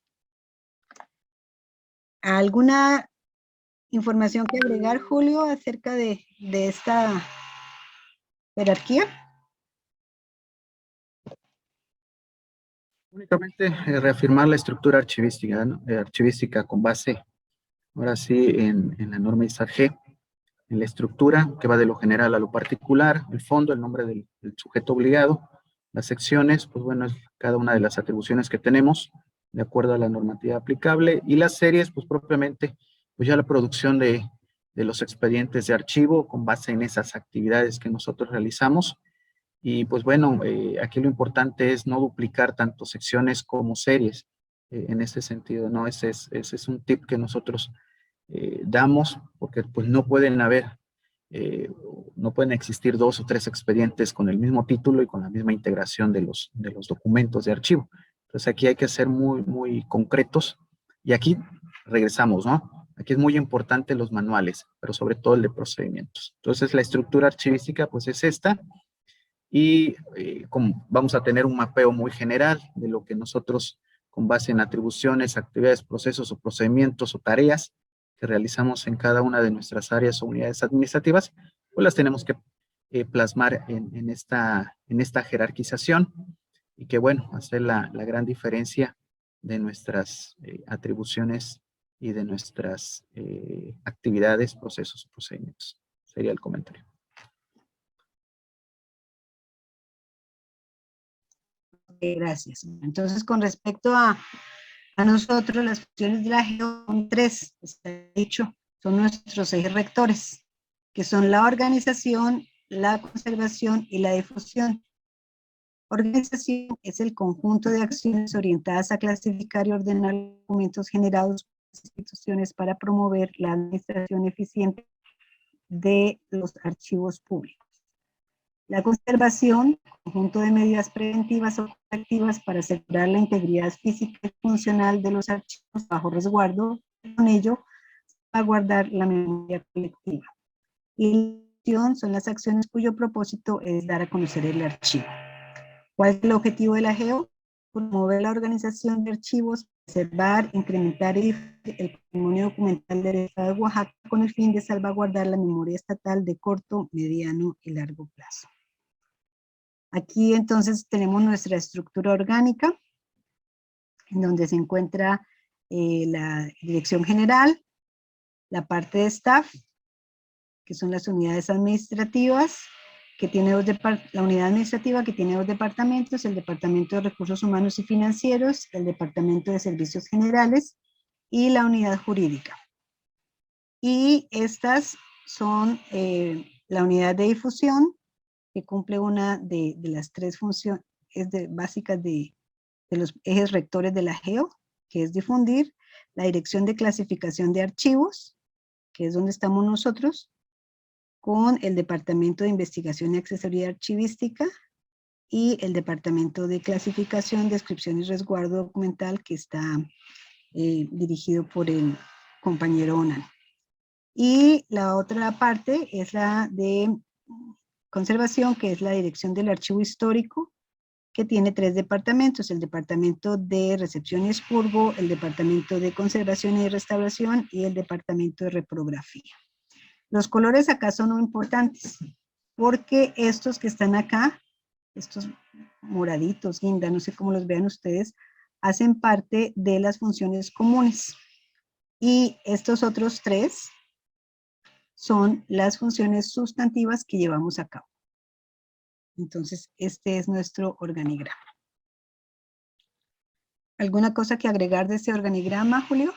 ¿Alguna información que agregar, Julio, acerca de esta jerarquía? Únicamente reafirmar la estructura archivística, ¿no? Archivística con base, ahora sí, en la norma ISAG, en la estructura que va de lo general a lo particular, el fondo, el nombre del sujeto obligado, las secciones, pues bueno, es cada una de las atribuciones que tenemos de acuerdo a la normativa aplicable, y las series, pues propiamente, pues ya la producción de los expedientes de archivo con base en esas actividades que nosotros realizamos. Y pues bueno, aquí lo importante es no duplicar tanto secciones como series en ese sentido, ¿no? Ese es un tip que nosotros damos, porque pues no pueden no pueden existir 2 o 3 expedientes con el mismo título y con la misma integración de los documentos de archivo. Entonces aquí hay que ser muy, muy concretos, y aquí regresamos, ¿no? Aquí es muy importante los manuales, pero sobre todo el de procedimientos. Entonces la estructura archivística pues es esta, y vamos a tener un mapeo muy general de lo que nosotros, con base en atribuciones, actividades, procesos o procedimientos o tareas que realizamos en cada una de nuestras áreas o unidades administrativas, pues las tenemos que plasmar en esta jerarquización, y que bueno, hacer la gran diferencia de nuestras atribuciones y de nuestras actividades, procesos o procedimientos. Sería el comentario. Gracias. Entonces, con respecto a nosotros, las funciones de la GEO son 3, está dicho, son nuestros ejes rectores, que son la organización, la conservación y la difusión. Organización es el conjunto de acciones orientadas a clasificar y ordenar documentos generados por las instituciones para promover la administración eficiente de los archivos públicos. La conservación, conjunto de medidas preventivas o correctivas para asegurar la integridad física y funcional de los archivos bajo resguardo, con ello, para guardar la memoria colectiva. Y la difusión son las acciones cuyo propósito es dar a conocer el archivo. ¿Cuál es el objetivo de la GEO? Promover la organización de archivos, preservar, incrementar y difundir el patrimonio documental del Estado de Oaxaca con el fin de salvaguardar la memoria estatal de corto, mediano y largo plazo. Aquí entonces tenemos nuestra estructura orgánica, en donde se encuentra la dirección general, la parte de staff, que son las unidades administrativas, que tiene la unidad administrativa que tiene 2 departamentos, el Departamento de Recursos Humanos y Financieros, el Departamento de Servicios Generales y la unidad jurídica. Y estas son la unidad de difusión, que cumple una de las 3 funciones básicas de los ejes rectores de la GEO, que es difundir, la dirección de clasificación de archivos, que es donde estamos nosotros, con el Departamento de Investigación y Asesoría Archivística, y el Departamento de Clasificación, Descripción y Resguardo Documental, que está dirigido por el compañero Onan. Y la otra parte es la de conservación, que es la dirección del archivo histórico, que tiene 3 departamentos, el Departamento de Recepción y Expurgo, el Departamento de Conservación y Restauración y el Departamento de Reprografía. Los colores acá son muy importantes, porque estos que están acá estos moraditos, guinda, no sé cómo los vean ustedes, hacen parte de las funciones comunes. Y estos otros 3 son las funciones sustantivas que llevamos a cabo. Entonces, este es nuestro organigrama. ¿Alguna cosa que agregar de ese organigrama, Julio?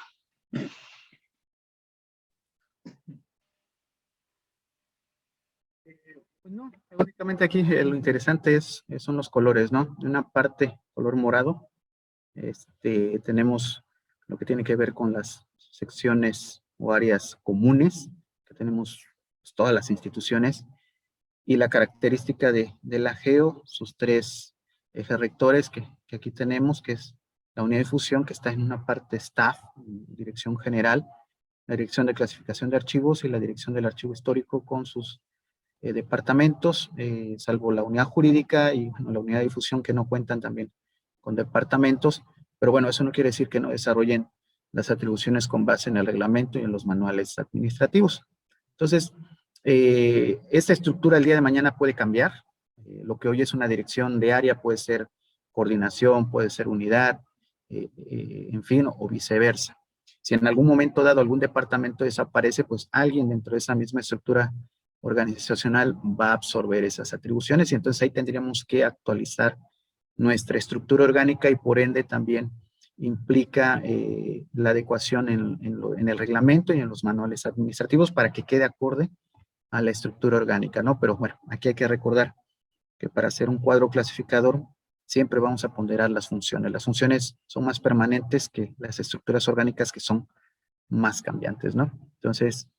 Pues no, básicamente aquí lo interesante son los colores, ¿no? En una parte, color morado, tenemos lo que tiene que ver con las secciones o áreas comunes, que tenemos pues, todas las instituciones, y la característica de la GEO, sus 3 ejes rectores que aquí tenemos, que es la unidad de difusión, que está en una parte staff, dirección general, la dirección de clasificación de archivos y la dirección del archivo histórico con sus departamentos, salvo la unidad jurídica y bueno, la unidad de difusión que no cuentan también con departamentos, pero bueno, eso no quiere decir que no desarrollen las atribuciones con base en el reglamento y en los manuales administrativos. Entonces, esta estructura el día de mañana puede cambiar. Lo que hoy es una dirección de área puede ser coordinación, puede ser unidad, en fin, o viceversa. Si en algún momento dado algún departamento desaparece, pues alguien dentro de esa misma estructura organizacional va a absorber esas atribuciones y entonces ahí tendríamos que actualizar nuestra estructura orgánica y por ende también implica la adecuación en el reglamento y en los manuales administrativos para que quede acorde a la estructura orgánica, ¿no? Pero bueno, aquí hay que recordar que para hacer un cuadro clasificador siempre vamos a ponderar las funciones. Las funciones son más permanentes que las estructuras orgánicas que son más cambiantes, ¿no? Entonces,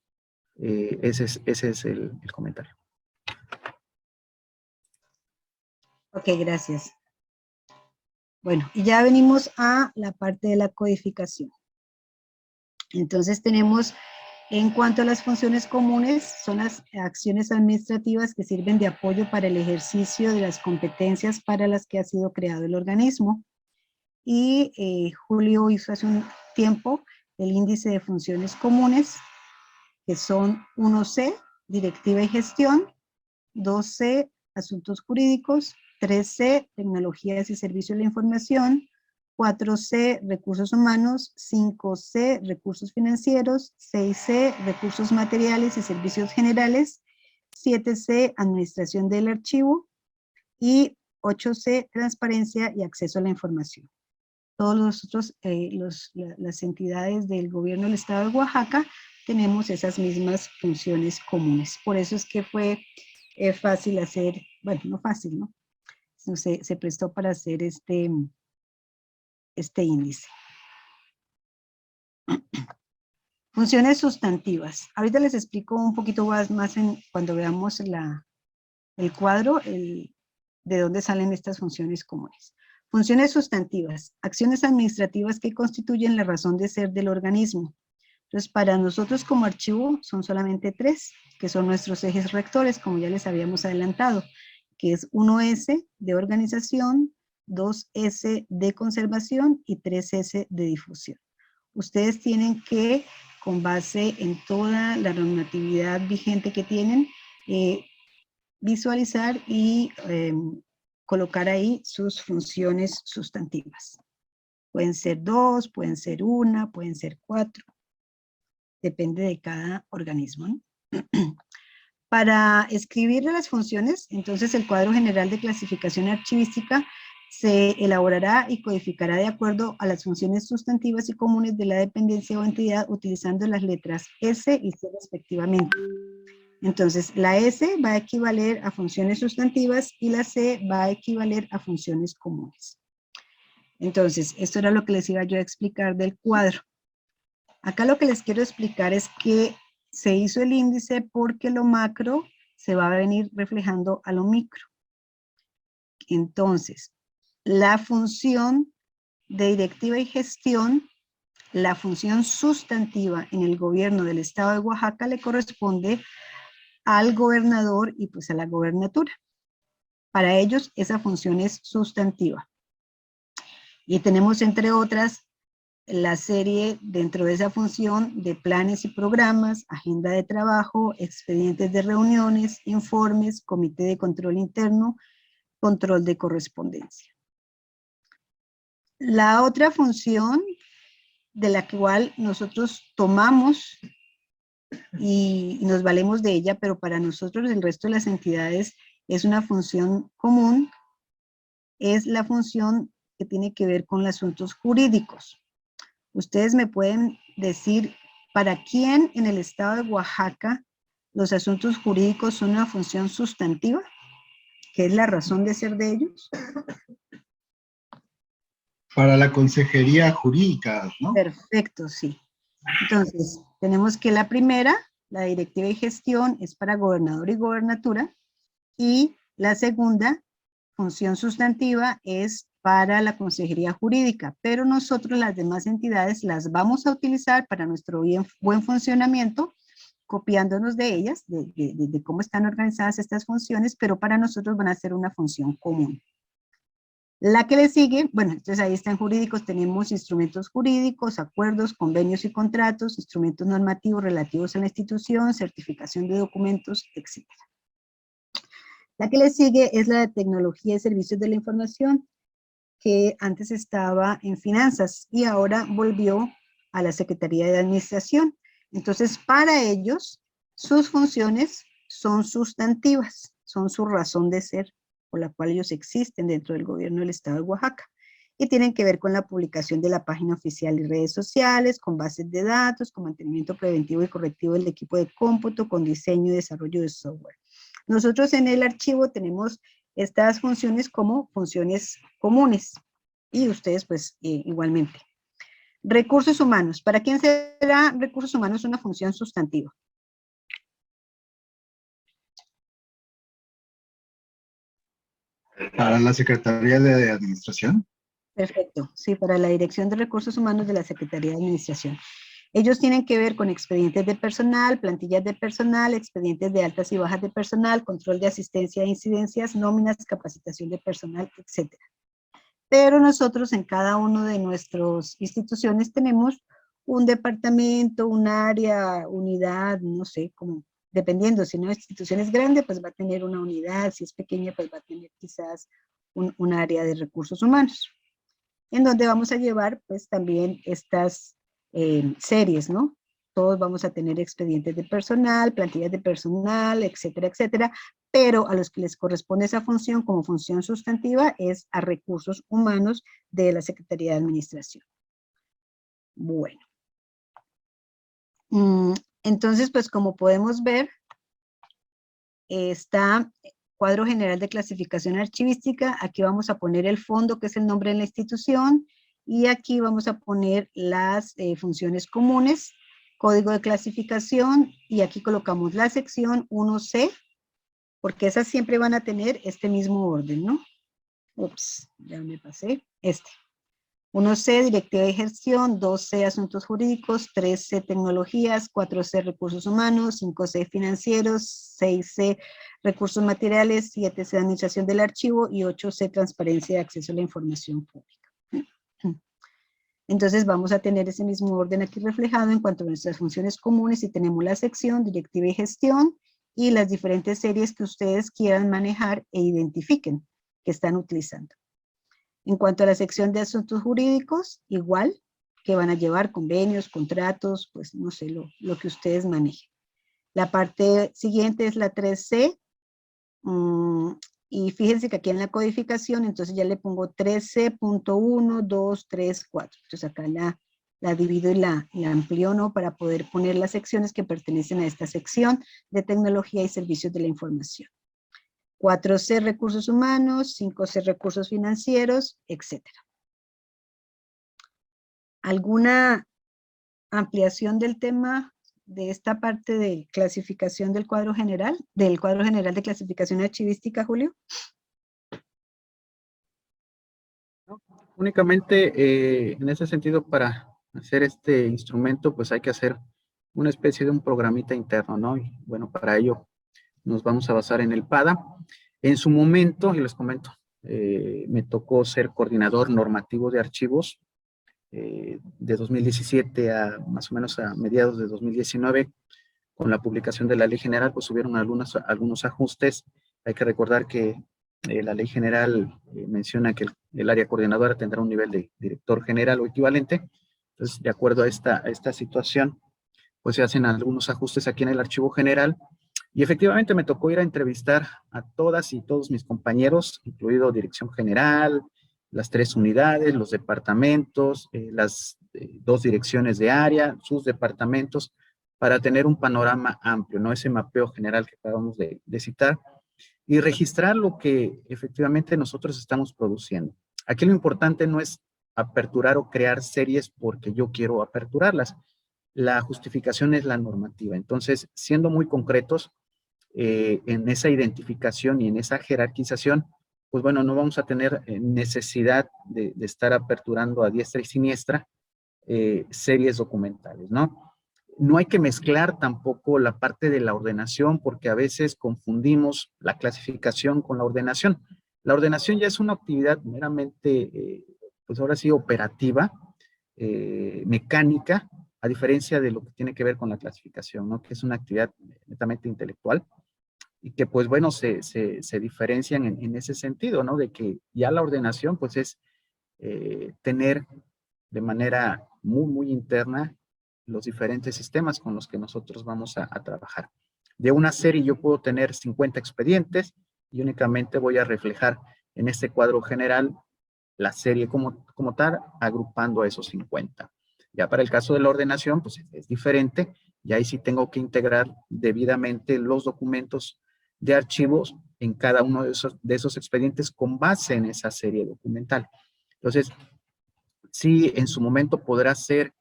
ese es el comentario. Ok, gracias. Bueno, y ya venimos a la parte de la codificación. Entonces tenemos, en cuanto a las funciones comunes, son las acciones administrativas que sirven de apoyo para el ejercicio de las competencias para las que ha sido creado el organismo. Y Julio hizo hace un tiempo el índice de funciones comunes, que son 1C, directiva y gestión, 2C, asuntos jurídicos, 3C, tecnologías y servicios de la información, 4C, recursos humanos, 5C, recursos financieros, 6C, recursos materiales y servicios generales, 7C, administración del archivo y 8C, transparencia y acceso a la información. Todos los otros, las entidades del gobierno del estado de Oaxaca tenemos esas mismas funciones comunes. Por eso es que fue fácil hacer, bueno, no fácil, ¿no? Se prestó para hacer este índice. Funciones sustantivas. Ahorita les explico un poquito más cuando veamos el cuadro, de dónde salen estas funciones comunes. Funciones sustantivas, acciones administrativas que constituyen la razón de ser del organismo. Entonces, para nosotros como archivo son solamente 3, que son nuestros ejes rectores, como ya les habíamos adelantado, que es 1S de organización, 2S de conservación y 3S de difusión. Ustedes tienen que, con base en toda la normatividad vigente que tienen, visualizar y colocar ahí sus funciones sustantivas. Pueden ser 2, pueden ser 1, pueden ser 4. Depende de cada organismo, ¿no? Para escribir las funciones, entonces el cuadro general de clasificación archivística se elaborará y codificará de acuerdo a las funciones sustantivas y comunes de la dependencia o entidad utilizando las letras S y C respectivamente. Entonces, la S va a equivaler a funciones sustantivas y la C va a equivaler a funciones comunes. Entonces, esto era lo que les iba yo a explicar del cuadro. Acá lo que les quiero explicar es que se hizo el índice porque lo macro se va a venir reflejando a lo micro. Entonces, la función de directiva y gestión, la función sustantiva en el gobierno del estado de Oaxaca le corresponde al gobernador y pues a la gobernatura. Para ellos esa función es sustantiva. Y tenemos entre otras la serie dentro de esa función de planes y programas, agenda de trabajo, expedientes de reuniones, informes, comité de control interno, control de correspondencia. La otra función de la cual nosotros tomamos y nos valemos de ella, pero para nosotros, el resto de las entidades, es una función común, es la función que tiene que ver con los asuntos jurídicos. Ustedes me pueden decir para quién en el estado de Oaxaca los asuntos jurídicos son una función sustantiva, que es la razón de ser de ellos. Para la consejería jurídica, ¿no? Perfecto, sí. Entonces, tenemos que la primera, la directiva y gestión, es para gobernador y gobernatura, y la segunda, función sustantiva, es para la consejería jurídica, pero nosotros las demás entidades las vamos a utilizar para nuestro buen funcionamiento, copiándonos de ellas, de cómo están organizadas estas funciones, pero para nosotros van a ser una función común. La que le sigue, bueno, entonces ahí están jurídicos, tenemos instrumentos jurídicos, acuerdos, convenios y contratos, instrumentos normativos relativos a la institución, certificación de documentos, etc. La que le sigue es la de tecnología y servicios de la información, que antes estaba en finanzas y ahora volvió a la Secretaría de Administración. Entonces, para ellos, sus funciones son sustantivas, son su razón de ser, por la cual ellos existen dentro del gobierno del estado de Oaxaca, y tienen que ver con la publicación de la página oficial y redes sociales, con bases de datos, con mantenimiento preventivo y correctivo del equipo de cómputo, con diseño y desarrollo de software. Nosotros en el archivo tenemos estas funciones como funciones comunes, y ustedes pues igualmente. Recursos humanos. ¿Para quién será recursos humanos una función sustantiva? Para la Secretaría de Administración. Perfecto, sí, para la Dirección de Recursos Humanos de la Secretaría de Administración. Ellos tienen que ver con expedientes de personal, plantillas de personal, expedientes de altas y bajas de personal, control de asistencia e incidencias, nóminas, capacitación de personal, etc. Pero nosotros en cada uno de nuestras instituciones tenemos un departamento, un área, unidad, no sé, como dependiendo, si una institución es grande, pues va a tener una unidad, si es pequeña, pues va a tener quizás un área de recursos humanos, en donde vamos a llevar pues también estas series, ¿no? Todos vamos a tener expedientes de personal, plantillas de personal, etcétera, etcétera, pero a los que les corresponde esa función como función sustantiva es a recursos humanos de la Secretaría de Administración. Bueno. Entonces, pues como podemos ver, está cuadro general de clasificación archivística. Aquí vamos a poner el fondo, que es el nombre de la institución, y aquí vamos a poner las funciones comunes, código de clasificación, y aquí colocamos la sección 1C, porque esas siempre van a tener este mismo orden, ¿no? Ups, ya me pasé. 1C, directiva de gestión, 2C, asuntos jurídicos, 3C, tecnologías, 4C, recursos humanos, 5C, financieros, 6C, recursos materiales, 7C, administración del archivo y 8C, transparencia de acceso a la información pública. Entonces vamos a tener ese mismo orden aquí reflejado en cuanto a nuestras funciones comunes, y tenemos la sección, directiva y gestión, y las diferentes series que ustedes quieran manejar e identifiquen que están utilizando. En cuanto a la sección de asuntos jurídicos, igual, que van a llevar convenios, contratos, pues no sé, lo que ustedes manejen. La parte siguiente es la 3C, y fíjense que aquí en la codificación, entonces ya le pongo 3C.1, 2, 3, 4. Entonces acá la divido y la amplío, ¿no? Para poder poner las secciones que pertenecen a esta sección de tecnología y servicios de la información. 4C, recursos humanos, 5C, recursos financieros, etc. ¿Alguna ampliación del tema de esta parte de clasificación del cuadro general de clasificación archivística, Julio? Únicamente en ese sentido, para hacer este instrumento, pues hay que hacer una especie de un programita interno, ¿no? Y bueno, para ello nos vamos a basar en el PADA. En su momento, y les comento, me tocó ser coordinador normativo de archivos de 2017 a más o menos a mediados de 2019. Con la publicación de la Ley General, pues hubieron algunos ajustes. Hay que recordar que La ley general menciona que el área coordinadora tendrá un nivel de director general o equivalente. Entonces, de acuerdo a esta situación, pues se hacen algunos ajustes aquí en el archivo general. Y efectivamente me tocó ir a entrevistar a todas y todos mis compañeros, incluido dirección general, las 3 unidades, los departamentos, las 2 direcciones de área, sus departamentos, para tener un panorama amplio, ¿no? Ese mapeo general que acabamos de citar, y registrar lo que efectivamente nosotros estamos produciendo. Aquí lo importante no es aperturar o crear series porque yo quiero aperturarlas. La justificación es la normativa. Entonces, siendo muy concretos en esa identificación y en esa jerarquización, pues bueno, no vamos a tener necesidad de estar aperturando a diestra y siniestra series documentales, ¿no? No hay que mezclar tampoco la parte de la ordenación porque a veces confundimos la clasificación con la ordenación. La ordenación ya es una actividad meramente, pues ahora sí, operativa, mecánica, a diferencia de lo que tiene que ver con la clasificación, ¿no? Que es una actividad netamente intelectual y que pues bueno, se diferencian en ese sentido, ¿no? De que ya la ordenación pues es tener de manera muy interna los diferentes sistemas con los que nosotros vamos a trabajar. De una serie yo puedo tener 50 expedientes y únicamente voy a reflejar en este cuadro general la serie como tal, agrupando a esos 50. Ya para el caso de la ordenación, pues es diferente, y ahí sí tengo que integrar debidamente los documentos de archivos en cada uno de esos expedientes con base en esa serie documental. Entonces, sí, en su momento podrá ser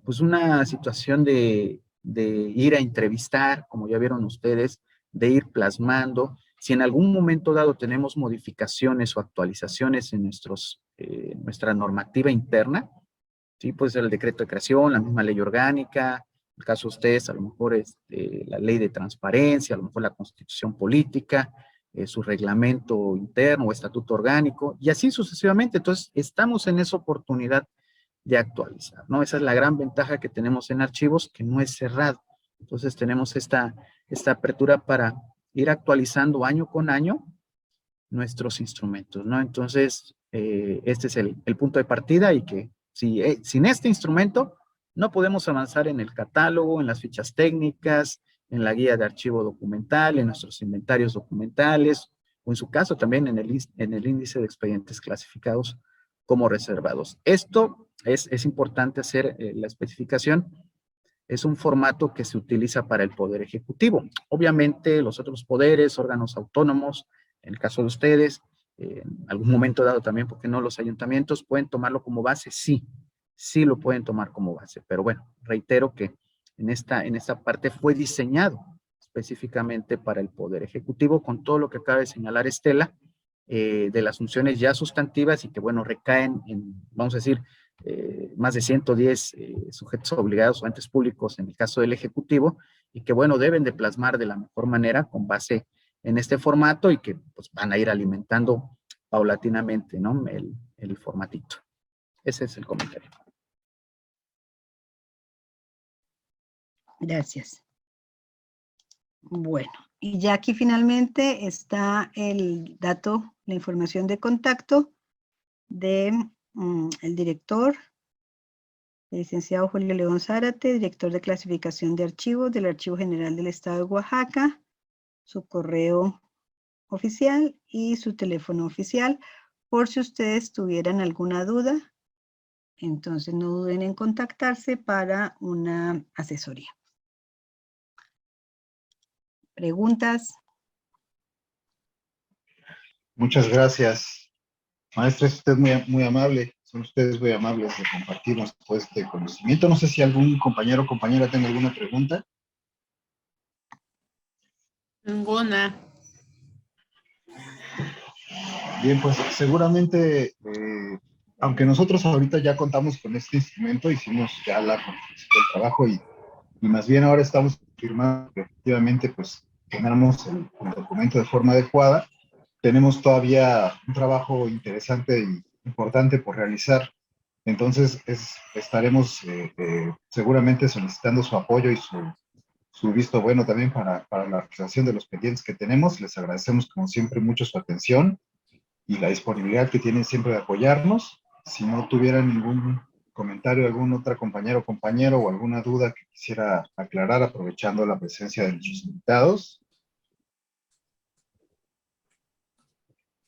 pues una situación de ir a entrevistar, como ya vieron ustedes, de ir plasmando. Si en algún momento dado tenemos modificaciones o actualizaciones en nuestra normativa interna, ¿sí? Pues el decreto de creación, la misma ley orgánica, en el caso de ustedes, a lo mejor la ley de transparencia, a lo mejor la constitución política, su reglamento interno o estatuto orgánico, y así sucesivamente. Entonces, estamos en esa oportunidad de actualizar, ¿no? Esa es la gran ventaja que tenemos en archivos, que no es cerrado. Entonces, tenemos esta apertura para ir actualizando año con año nuestros instrumentos, ¿no? Entonces, este es el punto de partida y que sin este instrumento no podemos avanzar en el catálogo, en las fichas técnicas, en la guía de archivo documental, en nuestros inventarios documentales, o en su caso también en el índice de expedientes clasificados como reservados. Esto es importante hacer la especificación. Es un formato que se utiliza para el Poder Ejecutivo. Obviamente, los otros poderes, órganos autónomos, en el caso de ustedes, en algún momento dado también, porque no los ayuntamientos, pueden tomarlo como base, sí lo pueden tomar como base, pero bueno, reitero que en esta parte fue diseñado específicamente para el Poder Ejecutivo, con todo lo que acaba de señalar Estela, de las funciones ya sustantivas y que, bueno, recaen en, vamos a decir, más de 110 sujetos obligados o entes públicos en el caso del Ejecutivo, y que, bueno, deben de plasmar de la mejor manera con base en este formato y que pues van a ir alimentando paulatinamente, ¿no? El formatito. Ese es el comentario. Gracias. Bueno, y ya aquí finalmente está el dato, la información de contacto de el director, el licenciado Julio León Zárate, director de clasificación de archivos del Archivo General del Estado de Oaxaca, su correo oficial y su teléfono oficial, por si ustedes tuvieran alguna duda. Entonces no duden en contactarse para una asesoría. ¿Preguntas? Muchas gracias. Maestra, es usted muy amable. Son ustedes muy amables de compartirnos todo este conocimiento. No sé si algún compañero o compañera tenga alguna pregunta. Ninguna. Bien, pues seguramente, aunque nosotros ahorita ya contamos con este instrumento, hicimos ya el trabajo y más bien ahora estamos firmando que efectivamente pues generamos el documento de forma adecuada. Tenemos todavía un trabajo interesante y importante por realizar. Entonces estaremos seguramente solicitando su apoyo y su visto bueno también para la realización de los pendientes que tenemos. Les agradecemos como siempre mucho su atención y la disponibilidad que tienen siempre de apoyarnos. Si no tuvieran ningún comentario, algún otro compañero o compañero o alguna duda que quisiera aclarar aprovechando la presencia de nuestros invitados,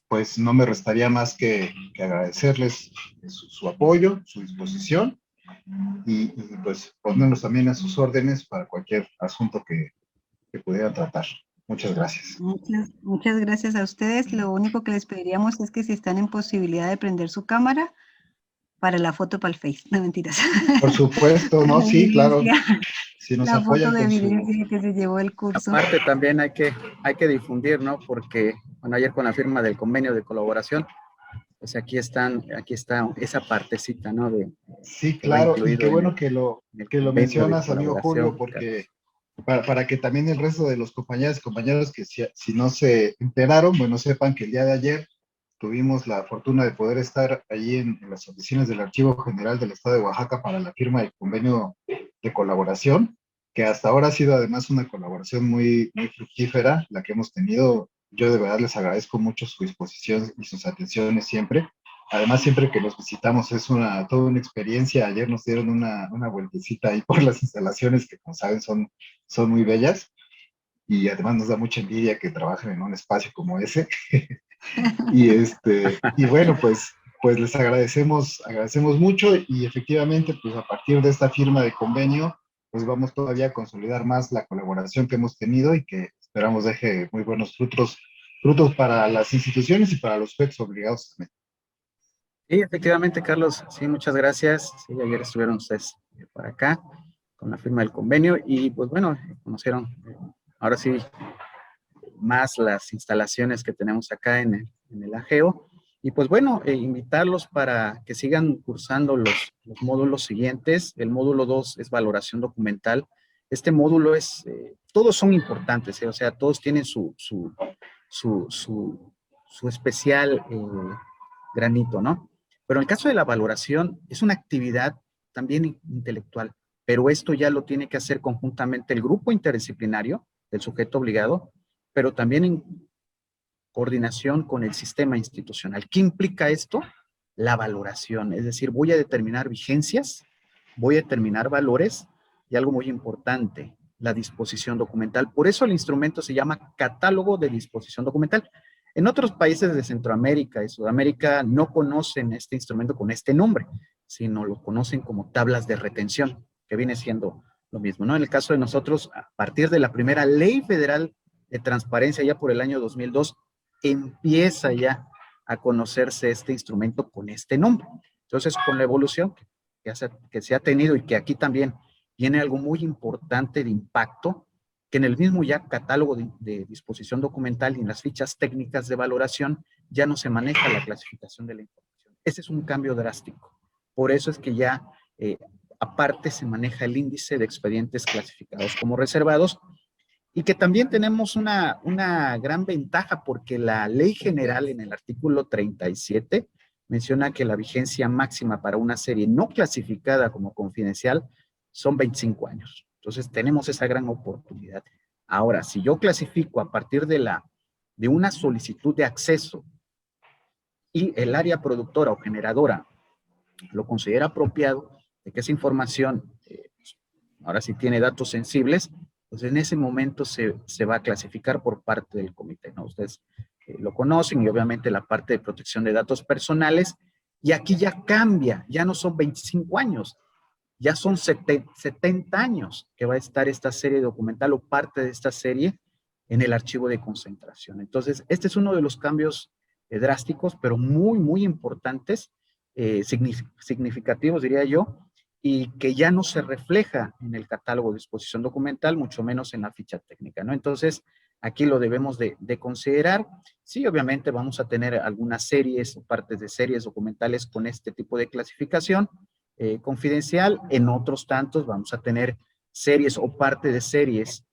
pues no me restaría más que agradecerles su apoyo, su disposición y pues ponernos también a sus órdenes para cualquier asunto que pudieran tratar. Muchas gracias. Muchas gracias a ustedes. Lo único que les pediríamos es que si están en posibilidad de prender su cámara para la foto para el Face. No, mentiras. Por supuesto, ¿no? Sí, claro. Si nos La foto apoyan de con su... evidencia que se llevó el curso. Aparte también hay que difundir, ¿no? Porque, bueno, ayer con la firma del convenio de colaboración, pues aquí está esa partecita, ¿no? Sí, que va claro, y incluido qué en bueno el que lo convenio de mencionas, amigo colaboración, Julio, porque para que también el resto de los compañeros y compañeros que si no se enteraron, bueno, sepan que el día de ayer tuvimos la fortuna de poder estar allí en las oficinas del Archivo General del Estado de Oaxaca para la firma del convenio de colaboración, que hasta ahora ha sido además una colaboración muy, muy fructífera, la que hemos tenido. Yo de verdad les agradezco mucho su disposición y sus atenciones siempre. Además, siempre que los visitamos es toda una experiencia. Ayer nos dieron una vueltecita ahí por las instalaciones que, como saben, son muy bellas. Y además nos da mucha envidia que trabajen en un espacio como ese. Y bueno, pues les agradecemos mucho y efectivamente, pues a partir de esta firma de convenio, pues vamos todavía a consolidar más la colaboración que hemos tenido y que esperamos deje muy buenos frutos para las instituciones y para los sujetos obligados también. Sí, efectivamente, Carlos, sí, muchas gracias. Sí, ayer estuvieron ustedes por acá con la firma del convenio y pues bueno, conocieron ahora sí más las instalaciones que tenemos acá en el Ageo. Y pues bueno, invitarlos para que sigan cursando los módulos siguientes. El módulo 2 es valoración documental. Este módulo todos son importantes, o sea, todos tienen su especial granito, ¿no? Pero en el caso de la valoración, es una actividad también intelectual, pero esto ya lo tiene que hacer conjuntamente el grupo interdisciplinario del sujeto obligado, pero también en coordinación con el sistema institucional. ¿Qué implica esto? La valoración, es decir, voy a determinar vigencias, voy a determinar valores y algo muy importante, la disposición documental. Por eso el instrumento se llama catálogo de disposición documental. En otros países de Centroamérica y Sudamérica no conocen este instrumento con este nombre, sino lo conocen como tablas de retención, que viene siendo lo mismo, ¿no? En el caso de nosotros, a partir de la primera ley federal de transparencia, ya por el año 2002, empieza ya a conocerse este instrumento con este nombre. Entonces, con la evolución que se ha tenido y que aquí también viene algo muy importante de impacto, que en el mismo ya catálogo de disposición documental y en las fichas técnicas de valoración ya no se maneja la clasificación de la información. Ese es un cambio drástico. Por eso es que ya aparte se maneja el índice de expedientes clasificados como reservados y que también tenemos una gran ventaja porque la ley general en el artículo 37 menciona que la vigencia máxima para una serie no clasificada como confidencial son 25 años. Entonces tenemos esa gran oportunidad. Ahora, si yo clasifico a partir de una solicitud de acceso y el área productora o generadora lo considera apropiado, de que esa información, ahora sí tiene datos sensibles, pues en ese momento se va a clasificar por parte del comité, ¿no? Ustedes lo conocen y obviamente la parte de protección de datos personales, y aquí ya cambia, ya no son 25 años, ya son 70 años que va a estar esta serie documental o parte de esta serie en el archivo de concentración. Entonces, este es uno de los cambios drásticos, pero muy, muy importantes, significativos, diría yo, y que ya no se refleja en el catálogo de disposición documental, mucho menos en la ficha técnica, ¿no? Entonces, aquí lo debemos de considerar. Sí, obviamente vamos a tener algunas series o partes de series documentales con este tipo de clasificación confidencial. En otros tantos vamos a tener series o parte de series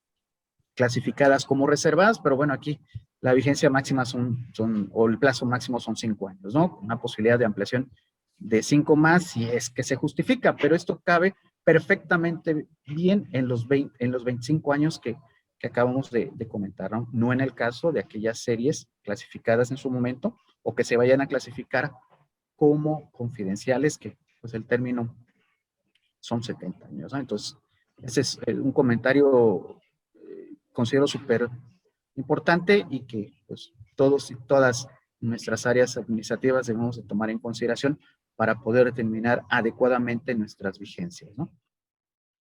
clasificadas como reservadas, pero bueno, aquí la vigencia máxima o el plazo máximo son 5 años, ¿no? Una posibilidad de ampliación de 5 más si es que se justifica, pero esto cabe perfectamente bien en los 25 años que acabamos de comentar, ¿no? No en el caso de aquellas series clasificadas en su momento o que se vayan a clasificar como confidenciales, que pues el término son 70 años, ¿no? Entonces, ese es un comentario considero súper importante y que pues todos y todas nuestras áreas administrativas debemos de tomar en consideración para poder determinar adecuadamente nuestras vigencias, ¿no?